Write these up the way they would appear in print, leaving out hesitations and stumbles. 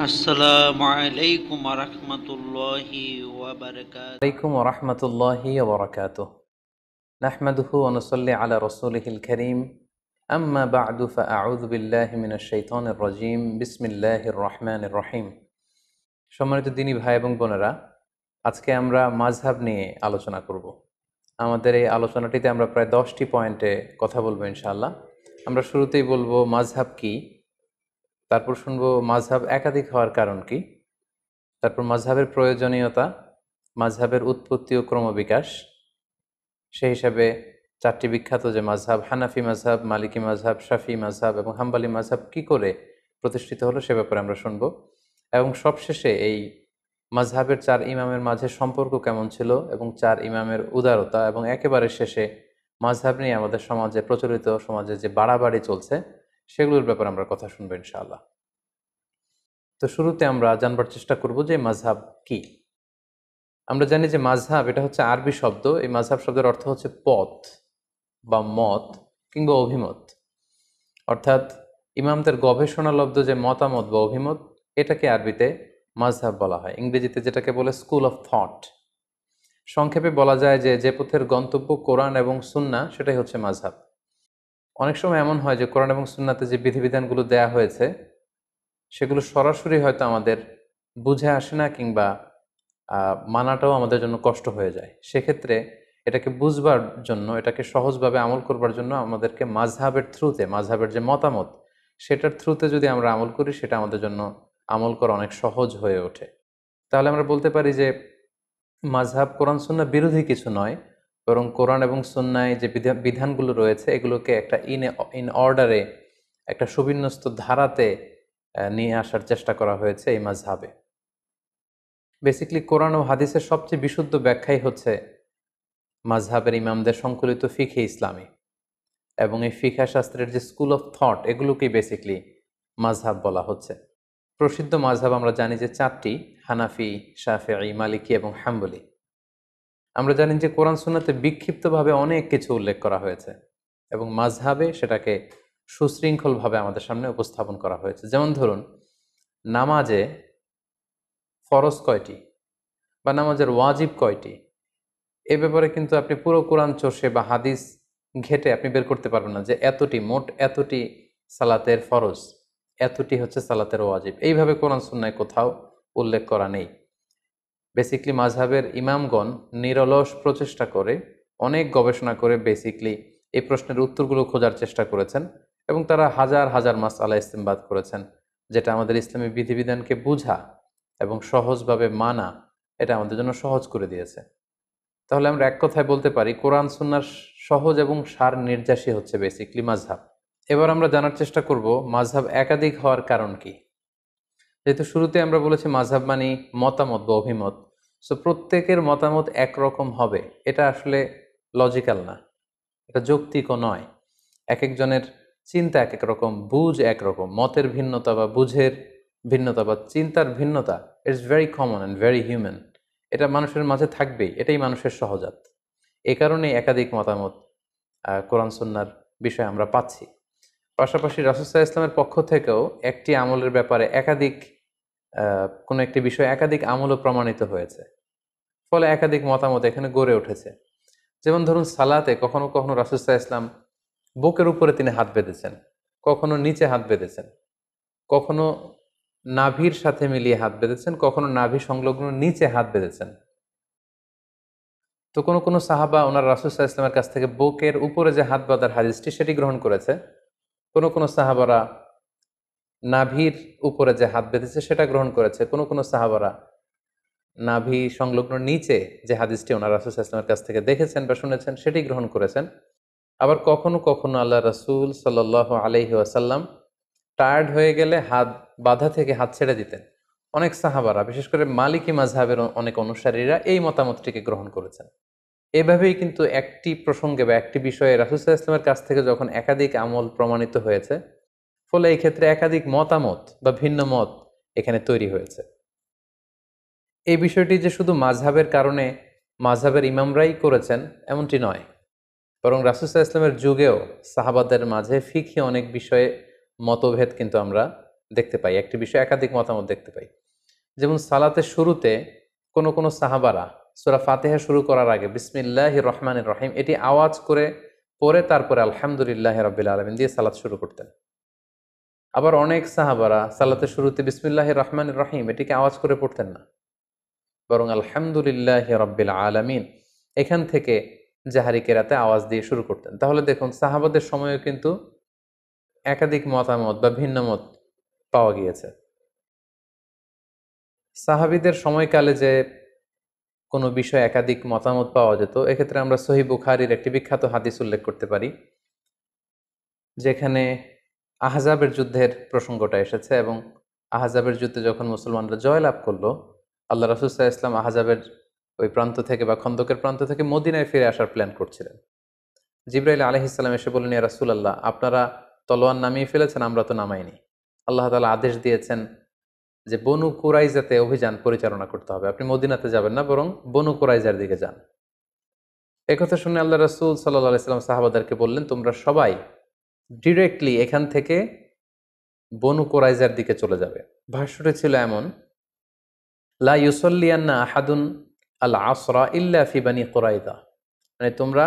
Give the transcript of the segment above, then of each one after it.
আসসালামু আলাইকুম রহমতুল্লাহি ওয়াবারাকাতুহু। عليكم ورحمة الله وبركاته. نحمده ونصلي على رسوله الكريم. أما بعد فأعوذ بالله من الشيطان الرجيم. بسم الله الرحمن الرحيم. সম্মানিত দিনী ভাই এবং বোনেরা, আজকে আমরা মাযহাব নিয়ে আলোচনা করব। আমাদের এই আলোচনাটিতে আমরা প্রায় 10টি পয়েন্টে কথা বলবো ইনশাআল্লাহ। আমরা শুরুতেই বলবো মাযহাব কি, তারপর শুনবো মাযহাব একাধিক হওয়ার কারণ কি, তারপর মাযহাবের প্রয়োজনীয়তা, মাযহাবের উৎপত্তি ও ক্রমবিকাশ, সেই হিসাবে 4টি বিখ্যাত যে মাযহাব হানাফি মাযহাব, মালিকি মাযহাব, শাফি মাযহাব এবং হাম্বলি মাযহাব কি করে প্রতিষ্ঠিত হলো সে ব্যাপারে আমরা শুনব। এবং সবশেষে এই মাযহাবের 4 ইমামের মাঝে সম্পর্ক কেমন ছিল এবং 4 ইমামের উদারতা, এবং একেবারে শেষে মাযহাব নিয়ে আমাদের সমাজে প্রচলিত সমাজে যে বাড়াবাড়ি চলছে সেগুলোর ব্যাপারে আমরা কথা শুনবো ইনশাআল্লাহ। তো শুরুতে আমরা জানবার চেষ্টা করব যে মাযহাব কি। আমরা জানি যে মাযহাব এটা হচ্ছে আরবি শব্দ। এই মাযহাব শব্দের অর্থ হচ্ছে পথ বা মত কিংবা অভিমত, অর্থাৎ ইমামদের গবেষণালব্ধ যে মতামত বা অভিমত, এটাকে আরবিতে মাযহাব বলা হয়। ইংরেজিতে যেটাকে বলে স্কুল অফ থট। সংক্ষেপে বলা যায় যে যে পথের গন্তব্য কোরআন এবং সুন্নাহ, সেটাই হচ্ছে মাযহাব। অনেক সময় এমন হয় যে কোরআন এবং সুন্নাতে যে বিধিবিধানগুলো দেয়া হয়েছে সেগুলো সরাসরি হয়তো আমাদের বুঝে আসে না, কিংবা মানাটাও আমাদের জন্য কষ্ট হয়ে যায়। সেক্ষেত্রে এটাকে বুঝবার জন্য, এটাকে সহজভাবে আমল করবার জন্য আমাদেরকে মাযহাবের থ্রুতে, মাযহাবের যে মতামত সেটার থ্রুতে যদি আমরা আমল করি, সেটা আমাদের জন্য আমল করা অনেক সহজ হয়ে ওঠে। তাহলে আমরা বলতে পারি যে মাযহাব কোরআন সুন্নাহ বিরোধী কিছু নয়, বরং কোরআন এবং সুন্নায় যে বিধানগুলো রয়েছে এগুলোকে একটা ইন অর্ডারে, একটা সুবিন্যস্ত ধারাতে নিয়ে আসার চেষ্টা করা হয়েছে এই মাযহাবে। বেসিক্যালি কোরআন ও হাদিসের সবচেয়ে বিশুদ্ধ ব্যাখ্যাই হচ্ছে মাযহাবের ইমামদের সংকলিত ফিকহে ইসলামী, এবং এই ফিকহ শাস্ত্রের যে স্কুল অফ থট, এগুলোকেই বেসিক্যালি মাযহাব বলা হচ্ছে। প্রসিদ্ধ মাযহাব আমরা জানি যে 4টি: হানাফি, শাফিঈ, মালিকি এবং হাম্বলি। আমরা জানি যে কোরআন সুন্নাতে বিক্ষিপ্তভাবে অনেক কিছু উল্লেখ করা হয়েছে এবং মাযহাবে সেটাকে সুশৃঙ্খলভাবে আমাদের সামনে উপস্থাপন করা হয়েছে। যেমন ধরুন, নামাজে ফরজ কয়টি বা নামাজের ওয়াজিব কয়টি, এ ব্যাপারে কিন্তু আপনি পুরো কোরআন চষে বা হাদিস ঘেটে আপনি বের করতে পারবেন না যে এতটি, মোট এতটি সালাতের ফরজ, এতটি হচ্ছে সালাতের ওয়াজিব। এইভাবে কোরআন সুন্নায় কোথাও উল্লেখ করা নেই। বেসিকলি মাযহাবের ইমামগণ নিরলস প্রচেষ্টা করে, অনেক গবেষণা করে বেসিকলি এই প্রশ্নের উত্তরগুলো খোঁজার চেষ্টা করেছেন, এবং তারা হাজার হাজার মাসআলা ইস্তেমবাদ করেছেন, যেটা আমাদের ইসলামী বিধিবিধানকে বুঝা এবং সহজভাবে মানা, এটা আমাদের জন্য সহজ করে দিয়েছে। তাহলে আমরা এক কথায় বলতে পারি কোরআন সুন্নাহর সহজ এবং সার নির্যাসী হচ্ছে বেসিকলি মাযহাব। এবার আমরা জানার চেষ্টা করব মাযহাব একাধিক হওয়ার কারণ কি। যেহেতু শুরুতে আমরা বলেছি মাযহাব মানে মতামত বা অভিমত, সো প্রত্যেকের মতামত একরকম হবে এটা আসলে লজিক্যাল না, এটা যৌক্তিকও নয়। এক একজনের চিন্তা এক এক রকম, বুঝ একরকম, মতের ভিন্নতা বা বুঝের ভিন্নতা বা চিন্তার ভিন্নতা it's very common and very human. এটা মানুষের মাঝে থাকবেই, এটাই মানুষের সহজাত। এ কারণেই একাধিক মতামত কোরআন সুন্নাহর বিষয়ে আমরা পাচ্ছি। পাশাপাশি রাসূল সাল্লাল্লাহু আলাইহি ওয়াসাল্লামের পক্ষ থেকেও একটি আমলের ব্যাপারে একাধিক কোনো একটি বিষয় একাধিক আমলও প্রমাণিত হয়েছে, ফলে একাধিক মতামত এখানে গড়ে উঠেছে। যেমন ধরুন, সালাতে কখনো কখনো রাসূল সাল্লাল্লাহু আলাইহি ওয়াসাল্লাম বুকের উপরে তিনি হাত বেঁধেছেন, কখনো নিচে হাত বেঁধেছেন, কখনো নাভির সাথে মিলিয়ে হাত বেঁধেছেন, কখনো নাভি সংলগ্ন নিচে হাত বেঁধেছেন। তো কোনো কোনো সাহাবা ওনার রাসূল সাল্লাল্লাহু আলাইহি ওয়াসাল্লামের কাছ থেকে বুকের উপরে যে হাত বাঁধার হাদিসটি সেটি গ্রহণ করেছে। কোনো কোনো সাহাবারা নাভির উপরে যে হাত বেঁধেছে সেটা গ্রহণ করেছে। কোনো কোনো সাহাবারা নাভি সংলগ্ন নিচে যে হাদিসটি ওনার রাসূল সাল্লাল্লাহু আলাইহি ওয়াসাল্লামের কাছ থেকে দেখেছেন বা শুনেছেন সেটি গ্রহণ করেছেন। আবার কখনো কখনো আল্লাহ রাসূল সাল্লাল্লাহু আলাইহি ওয়াসাল্লাম টায়ার্ড হয়ে গেলে হাত বাঁধা থেকে হাত ছেড়ে দিতেন। অনেক সাহাবারা, বিশেষ করে মালিকি মাযহাবের অনেক অনুসারীরা এই মতামতটিকে গ্রহণ করেছেন। এভাবেই কিন্তু একটি প্রসঙ্গে বা একটি বিষয়ে রাসূল সাল্লাল্লাহু আলাইহি ওয়াসাল্লামের কাছ থেকে যখন একাধিক আমল প্রমাণিত হয়েছে, ফলে এই ক্ষেত্রে একাধিক মতামত বা ভিন্ন মত এখানে তৈরি হয়েছে। এই বিষয়টি যে শুধু মাযহাবের কারণে মাযহাবের ইমামরাই করেছেন এমনটি নয়, বরং রাসূল সাল্লাল্লাহু আলাইহি ওয়াসাল্লামের যুগেও সাহাবাদের মাঝে ফিকহি অনেক বিষয়ে মতভেদ কিন্তু আমরা দেখতে পাই, একটি বিষয়ে একাধিক মতামত দেখতে পাই। যেমন সালাতের শুরুতে কোনো কোনো সাহাবারা সূরা ফাতিহা শুরু করার আগে বিসমিল্লাহির রহমানির রহিম এটি আওয়াজ করে পরে তারপরে আলহামদুলিল্লাহি রাব্বিল আলামিন দিয়ে সালাত শুরু করতেন। আবার অনেক সাহাবারা সালাতের শুরুতে বিসমিল্লাহির রহমানির রহিম এটিকে আওয়াজ করে পড়তেন না, বরং আলহামদুলিল্লাহি রাব্বিল আলামিন এখান থেকে জাহারি কেরাতে আওয়াজ দিয়ে শুরু করতেন। তাহলে দেখুন সাহাবাদের সময়েও কিন্তু একাধিক মতামত বা ভিন্ন মত পাওয়া গিয়েছে। সাহাবীদের সময়কালে যে কোনো বিষয়ে একাধিক মতামত পাওয়া যেত, এক্ষেত্রে আমরা সহিহ বুখারীর একটি বিখ্যাত হাদিস উল্লেখ করতে পারি, যেখানে আহজাবের যুদ্ধের প্রসঙ্গটা এসেছে এবং আহজাবের যুদ্ধে যখন মুসলমানরা জয়লাভ করলো, আল্লাহ রাসূল সাল্লাল্লাহু আলাইহি ওয়াসাল্লাম আহজাবের ওই প্রান্ত থেকে বা খন্দকের প্রান্ত থেকে মদিনায় ফিরে আসার প্ল্যান করছিলেন। জিবরাইল আলাইহিস সালাম এসে বললেন, ইয়া রাসূলুল্লাহ, আপনারা তলোয়ার নামিয়ে ফেলেছেন, আমরা তো নামাইনি। আল্লাহ তাআলা আদেশ দিয়েছেন যে বনু কুরাইজাতে অভিযান পরিচালনা করতে হবে, আপনি মদিনাতে যাবেন না, বরং বনু কুরাইজার দিকে যান। একথা শুনে আল্লাহ রাসূল সাল্লাল্লাহু আলাইহি ওয়াসাল্লাম সাহাবাদেরকে বললেন, তোমরা সবাই ডিরেক্টলি এখান থেকে বনু কুরাইজার দিকে চলে যাবে। ভাষ্যটি ছিল এমন, লা ইউসাল্লিয়ান্না আহাদুন আল আসরা ইল্লা ফি বানি কুরাইজা, মানে তোমরা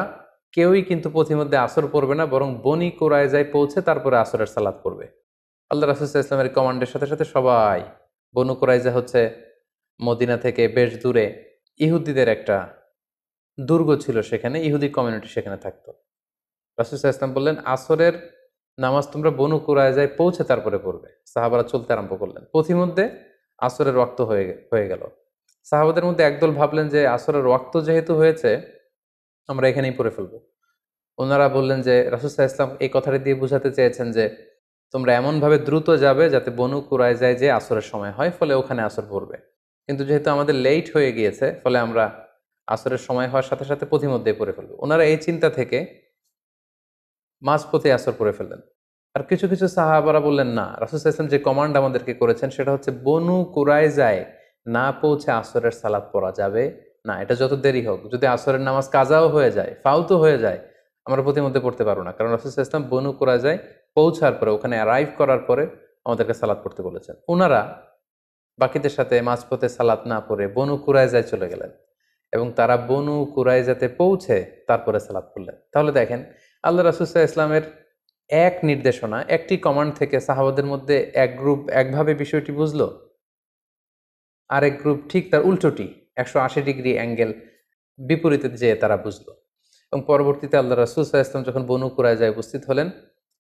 কেউই কিন্তু পথিমধ্যে আসর পড়বে না, বরং বনি কুরাইজায় পৌঁছে তারপরে আসরের সালাত পড়বে। আল্লাহ রাসূল সাল্লাল্লাহু আলাইহি ওয়াসাল্লামের কমান্ডের সাথে সাথে সবাই, বনু কুরাইজা হচ্ছে মদিনা থেকে বেশ দূরে, ইহুদিদের একটা দুর্গ ছিল, সেখানে ইহুদি কমিউনিটি সেখানে থাকতো। রাসূল সাল্লাল্লাহু আলাইহি ওয়াসাল্লাম বললেন, আসরের নামাজ তোমরা বনু কুরাইজায় পৌঁছে তারপরে পড়বে। সাহাবারা চলতে আরম্ভ করলেন, পথিমধ্যে আসরের ওয়াক্ত হয়ে গেল। সাহাবাদের মধ্যে একদল ভাবলেন যে আসরের ওয়াক্ত যেহেতু হয়েছে, আমরা এখানেই পড়ে ফেলবো। ওনারা বললেন যে রাসূল সাল্লাল্লাহু আলাইহি ওয়াসাল্লাম এই কথাটা দিয়ে বোঝাতে চেয়েছেন যে তোমরা এমনভাবে দ্রুত যাবে যাতে বনু কুরাইজায় যে আসরের সময় হয়, ফলে ওখানে আসর পড়বে। কিন্তু যেহেতু আমাদের লেট হয়ে গিয়েছে, ফলে আমরা আসরের সময় হওয়ার সাথে সাথে পথিমধ্যেই পড়ে ফেলবো। ওনারা এই চিন্তা থেকে মাঝপথে আসর পড়ে ফেললেন। আর কিছু কিছু সাহাবারা বললেন, না, রাসূল সাল্লাল্লাহু আলাইহি ওয়াসাল্লাম যে কমান্ড আমাদেরকে করেছেন সেটা হচ্ছে বনু কুরাইজায় না পৌঁছে আসরের সালাত পড়া যাবে না, এটা যত দেরি হোক, যদি আসরের নামাজ কাজাও হয়ে যায়, ফাউতও হয়ে যায়, আমরা প্রতিমধ্যে পড়তে পারবো না, কারণ রাসূল সাল্লাল্লাহু আলাইহি ওয়াসাল্লাম বনু কুরাইজায় পৌঁছার পরে, ওখানে অ্যারাইভ করার পরে আমাদেরকে সালাত পড়তে বলেছেন। ওনারা বাকিদের সাথে মাঝপথে সালাত না পড়ে বনু কুরাইজায় চলে গেলেন এবং তারা বনু কুরাইজাতে পৌঁছে তারপরে সালাত পড়লেন। তাহলে দেখেন, আল্লাহ রাসূল সাল্লাল্লাহু আলাইহি ওয়াসাল্লামের এক নির্দেশনা, একটি কমান্ড থেকে সাহাবাদের মধ্যে এক গ্রুপ একভাবে বিষয়টি বুঝলো, আরেক গ্রুপ ঠিক তার উল্টোটি 180 ডিগ্রি অ্যাঙ্গেল বিপরীতে যেয়ে তারা বুঝলো। এবং পরবর্তীতে আল্লাহ রাসূল সাল্লাল্লাহু আলাইহি ওয়াসাল্লাম যখন বনু কুরাইজায় উপস্থিত হলেন,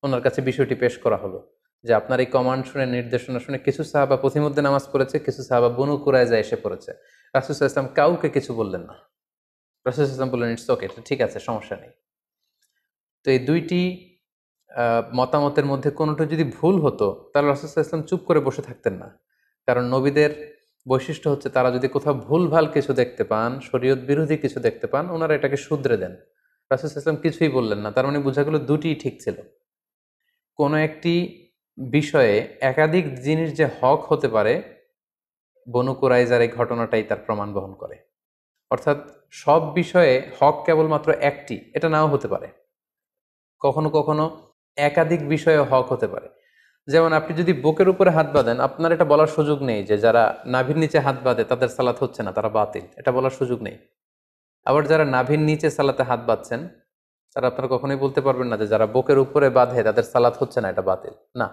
ওনার কাছে বিষয়টি পেশ করা হলো যে আপনার এই কমান্ড শুনে, নির্দেশনা শুনে কিছু সাহাবা পথিমধ্যে নামাজ পড়েছে, কিছু সাহাবা বনু কুরাইজায় এসে পড়েছে। রাসূল সাল্লাল্লাহু আলাইহি ওয়াসাল্লাম কাউকে কিছু বললেন না। রাসূল সাল্লাল্লাহু আলাইহি ওয়াসাল্লাম বললেন, ইটস ওকে, ঠিক আছে, সমস্যা নেই। তো এই দুইটি মতামতের মধ্যে কোনোটা যদি ভুল হতো, তাহলে রাসূল সাল্লাল্লাহু আলাইহি ওয়াসাল্লাম চুপ করে বসে থাকতেন না। কারণ নবীদের বৈশিষ্ট্য হচ্ছে তারা যদি কোথাও ভুলভাল কিছু দেখতে পান, শরীয়ত বিরোধী কিছু দেখতে পান, ওনারা এটাকে শুধরে দেন। রাসূল সাল্লাল্লাহু আলাইহি ওয়াসাল্লাম কিছুই বললেন না, তার মানে বোঝা গেল দুটিই ঠিক ছিল। কোনো একটি বিষয়ে একাধিক জিনিস যে হক হতে পারে, বনু কুরাইজার এই ঘটনাটাই তার প্রমাণ বহন করে। অর্থাৎ সব বিষয়ে হক কেবলমাত্র একটি, এটা নাও হতে পারে। কখনো কখনো একাধিক বিষয়ে হক হতে পারে। যেমন আপনি যদি বুকের উপরে হাত বাঁধেন, আপনার এটা বলার সুযোগ নেই যে যারা নাভির নিচে হাত বাঁধে তাদের সালাত হচ্ছে না, তারা বাতিল, এটা বলার সুযোগ নেই। আবার যারা নাভির নিচে সালাতে হাত বাঁধছেন, তারা আপনারা কখনোই বলতে পারবেন না যে যারা বুকের উপরে বাঁধে তাদের সালাত হচ্ছে না, এটা বাতিল না।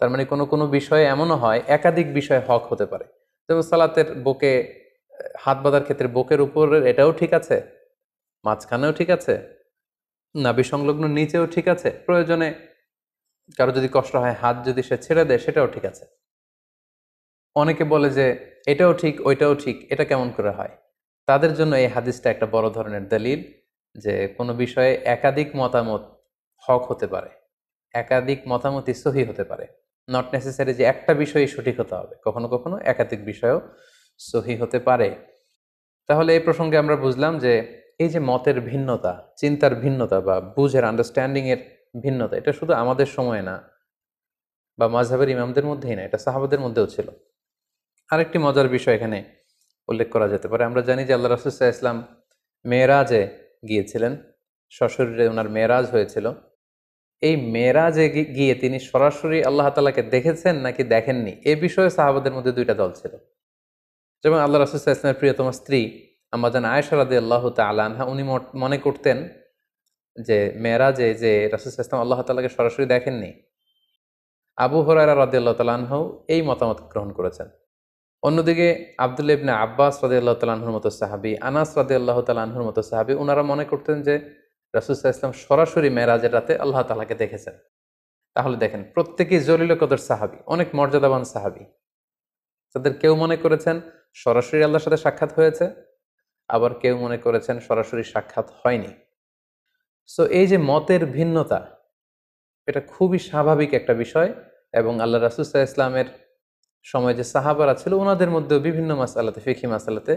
তার মানে কোনো কোনো বিষয়ে এমনও হয়, একাধিক বিষয় হক হতে পারে। যেমন সালাতের বুকে হাত বাঁধার ক্ষেত্রে বুকের উপরের এটাও ঠিক আছে, মাঝখানেও ঠিক আছে, নাভি সংলগ্ন নিচেও ঠিক আছে, প্রয়োজনে কারো যদি কষ্ট হয় হাত যদি সে ছেড়ে দেয় সেটাও ঠিক আছে। অনেকে বলে যে এটাও ঠিক ওইটাও ঠিক, এটা কেমন করে হয়? তাদের জন্য এই হাদিসটা একটা বড় ধরনের দলিল যে কোনো বিষয়ে একাধিক মতামত হক হতে পারে, একাধিক মতামতই সহি হতে পারে। নট নেসেসারি যে একটা বিষয়ই সঠিক হতে হবে, কখনো কখনো একাধিক বিষয়ও সহি হতে পারে। তাহলে এই প্রসঙ্গে আমরা বুঝলাম যে এই যে মতের ভিন্নতা, চিন্তার ভিন্নতা বা বুঝের, আন্ডারস্ট্যান্ডিং এর ভিন্নতা, এটা শুধু আমাদের সময় না বা মাযহাবের ইমামদের মধ্যেই না, এটা সাহাবাদের মধ্যেও ছিল। আরেকটি মজার বিষয় এখানে উল্লেখ করা যেতে পারে। আমরা জানি যে আল্লাহ রাসূল সাল্লাল্লাহু আলাইহি ওয়াসাল্লাম মেরাজে গিয়েছিলেন, সশরীরে ওনার মেরাজ হয়েছিল। এই মেরাজে গিয়ে তিনি সরাসরি আল্লাহ তাআলাকে দেখেছেন নাকি দেখেননি, এ বিষয়ে সাহাবাদের মধ্যে দুইটা দল ছিল। যেমন আল্লাহ রাসূল সাল্লাল্লাহু আলাইহি ওয়াসাল্লামের প্রিয়তমা স্ত্রী আম্মাজান আয়েশা রাদিয়াল্লাহু তাআলা আনহা, উনি মনে করতেন যে মেরাজে যে রাসূল সাল্লাল্লাহু আলাইহি ওয়াসাল্লাম আল্লাহ তাআলাকে সরাসরি দেখেননি। আবু হুরায়রা রাদিয়াল্লাহু তাআলা আনহু এই মতামত গ্রহণ করেছেন। অন্যদিকে আব্দুল্লাহ ইবনে আব্বাস রাদিয়াল্লাহু তাআলা আনহুর মতো সাহাবী, আনাস রাদিয়াল্লাহু তাআলা আনহুর মতো সাহাবী, উনারা মনে করতেন যে রাসূল সাল্লাল্লাহু আলাইহি ওয়াসাল্লাম সরাসরি মেরাজের রাতে আল্লাহ তাআলাকে দেখেছেন। তাহলে দেখেন, প্রত্যেকেই জলিল কদর সাহাবী, অনেক মর্যাদাবান সাহাবী। তাদের কেউ মনে করেছেন সরাসরি আল্লাহর সাথে সাক্ষাৎ হয়েছে, আবার কেউ মনে করেছেন সরাসরি সাক্ষাৎ হয়নি। সো এই যে মতের ভিন্নতা, এটা খুবই স্বাভাবিক একটা বিষয়। এবং আল্লাহ রাসূল সাল্লাল্লাহু আলাইহি ওয়াসাল্লামের সময় যে সাহাবারা ছিল, ওনাদের মধ্যেও বিভিন্ন মাসআলাতে, ফিকহি মাসআলাতে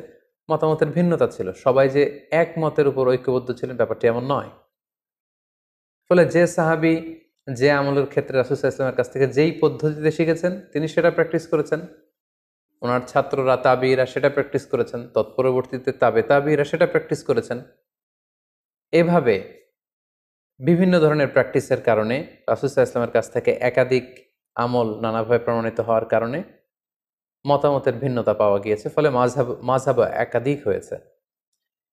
মতামতের ভিন্নতা ছিল। সবাই যে এক মতের উপর ঐক্যবদ্ধ ছিলেন ব্যাপারটি এমন নয়। ফলে যে সাহাবী যে আমলের ক্ষেত্রে রাসূল সাল্লাল্লাহু আলাইহি ওয়াসাল্লামের কাছ থেকে যেই পদ্ধতিতে শিখেছেন, তিনি সেটা প্র্যাকটিস করেছেন। ওনার ছাত্ররা তাবিঈরা সেটা প্র্যাকটিস করেছেন, তৎপরবর্তীতে তাবিঈরা সেটা প্র্যাকটিস করেছেন। এভাবে বিভিন্ন ধরনের প্র্যাকটিসের কারণে রাসূল সাল্লাল্লাহু আলাইহি ওয়াসাল্লামের কাছ থেকে একাধিক আমল নানাভাবে প্রমাণিত হওয়ার কারণে মতামতের ভিন্নতা পাওয়া গিয়েছে। ফলে মাযহাব একাধিক হয়েছে।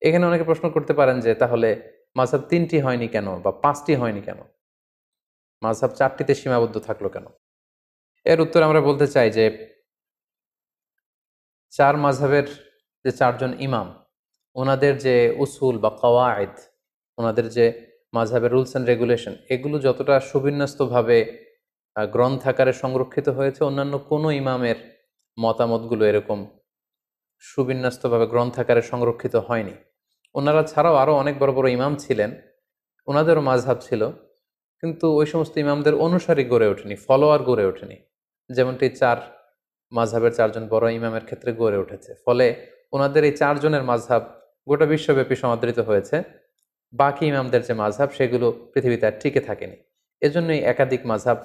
এখানে অনেকে প্রশ্ন করতে পারেন যে তাহলে মাযহাব ৩টি হয়নি কেন, বা ৫টি হয়নি কেন, মাযহাব ৪টিতে সীমাবদ্ধ থাকলো কেন? এর উত্তর আমরা বলতে চাই যে ৪ মাযহাবের যে ৪ জন ইমাম, ওনাদের যে উসুল বা কওয়ায়েদ, ওনাদের যে মাযহাবের রুলস অ্যান্ড রেগুলেশন, এগুলো যতটা সুবিন্যস্তভাবে গ্রন্থাকারে সংরক্ষিত হয়েছে, অন্যান্য কোনো ইমামের মতামতগুলো এরকম সুবিন্যস্তভাবে গ্রন্থাকারে সংরক্ষিত হয়নি। ওনারা ছাড়াও আরও অনেক বড় বড় ইমাম ছিলেন, ওনাদেরও মাযহাব ছিল, কিন্তু ওই সমস্ত ইমামদের অনুসারী গড়ে ওঠেনি, ফলোয়ার গড়ে ওঠেনি, যেমনটি ৪ মাযহাবের ৪ জন বড় ইমামের ক্ষেত্রে গড়ে উঠেছে। ফলে ওনাদের এই ৪ জনের মাযহাব গোটা বিশ্বব্যাপী সমাদৃত হয়েছে। বাকি ইমামদের যে মাযহাব, সেগুলো পৃথিবীতে আর টিকে থাকেনি। এজন্যই একাধিক মাযহাব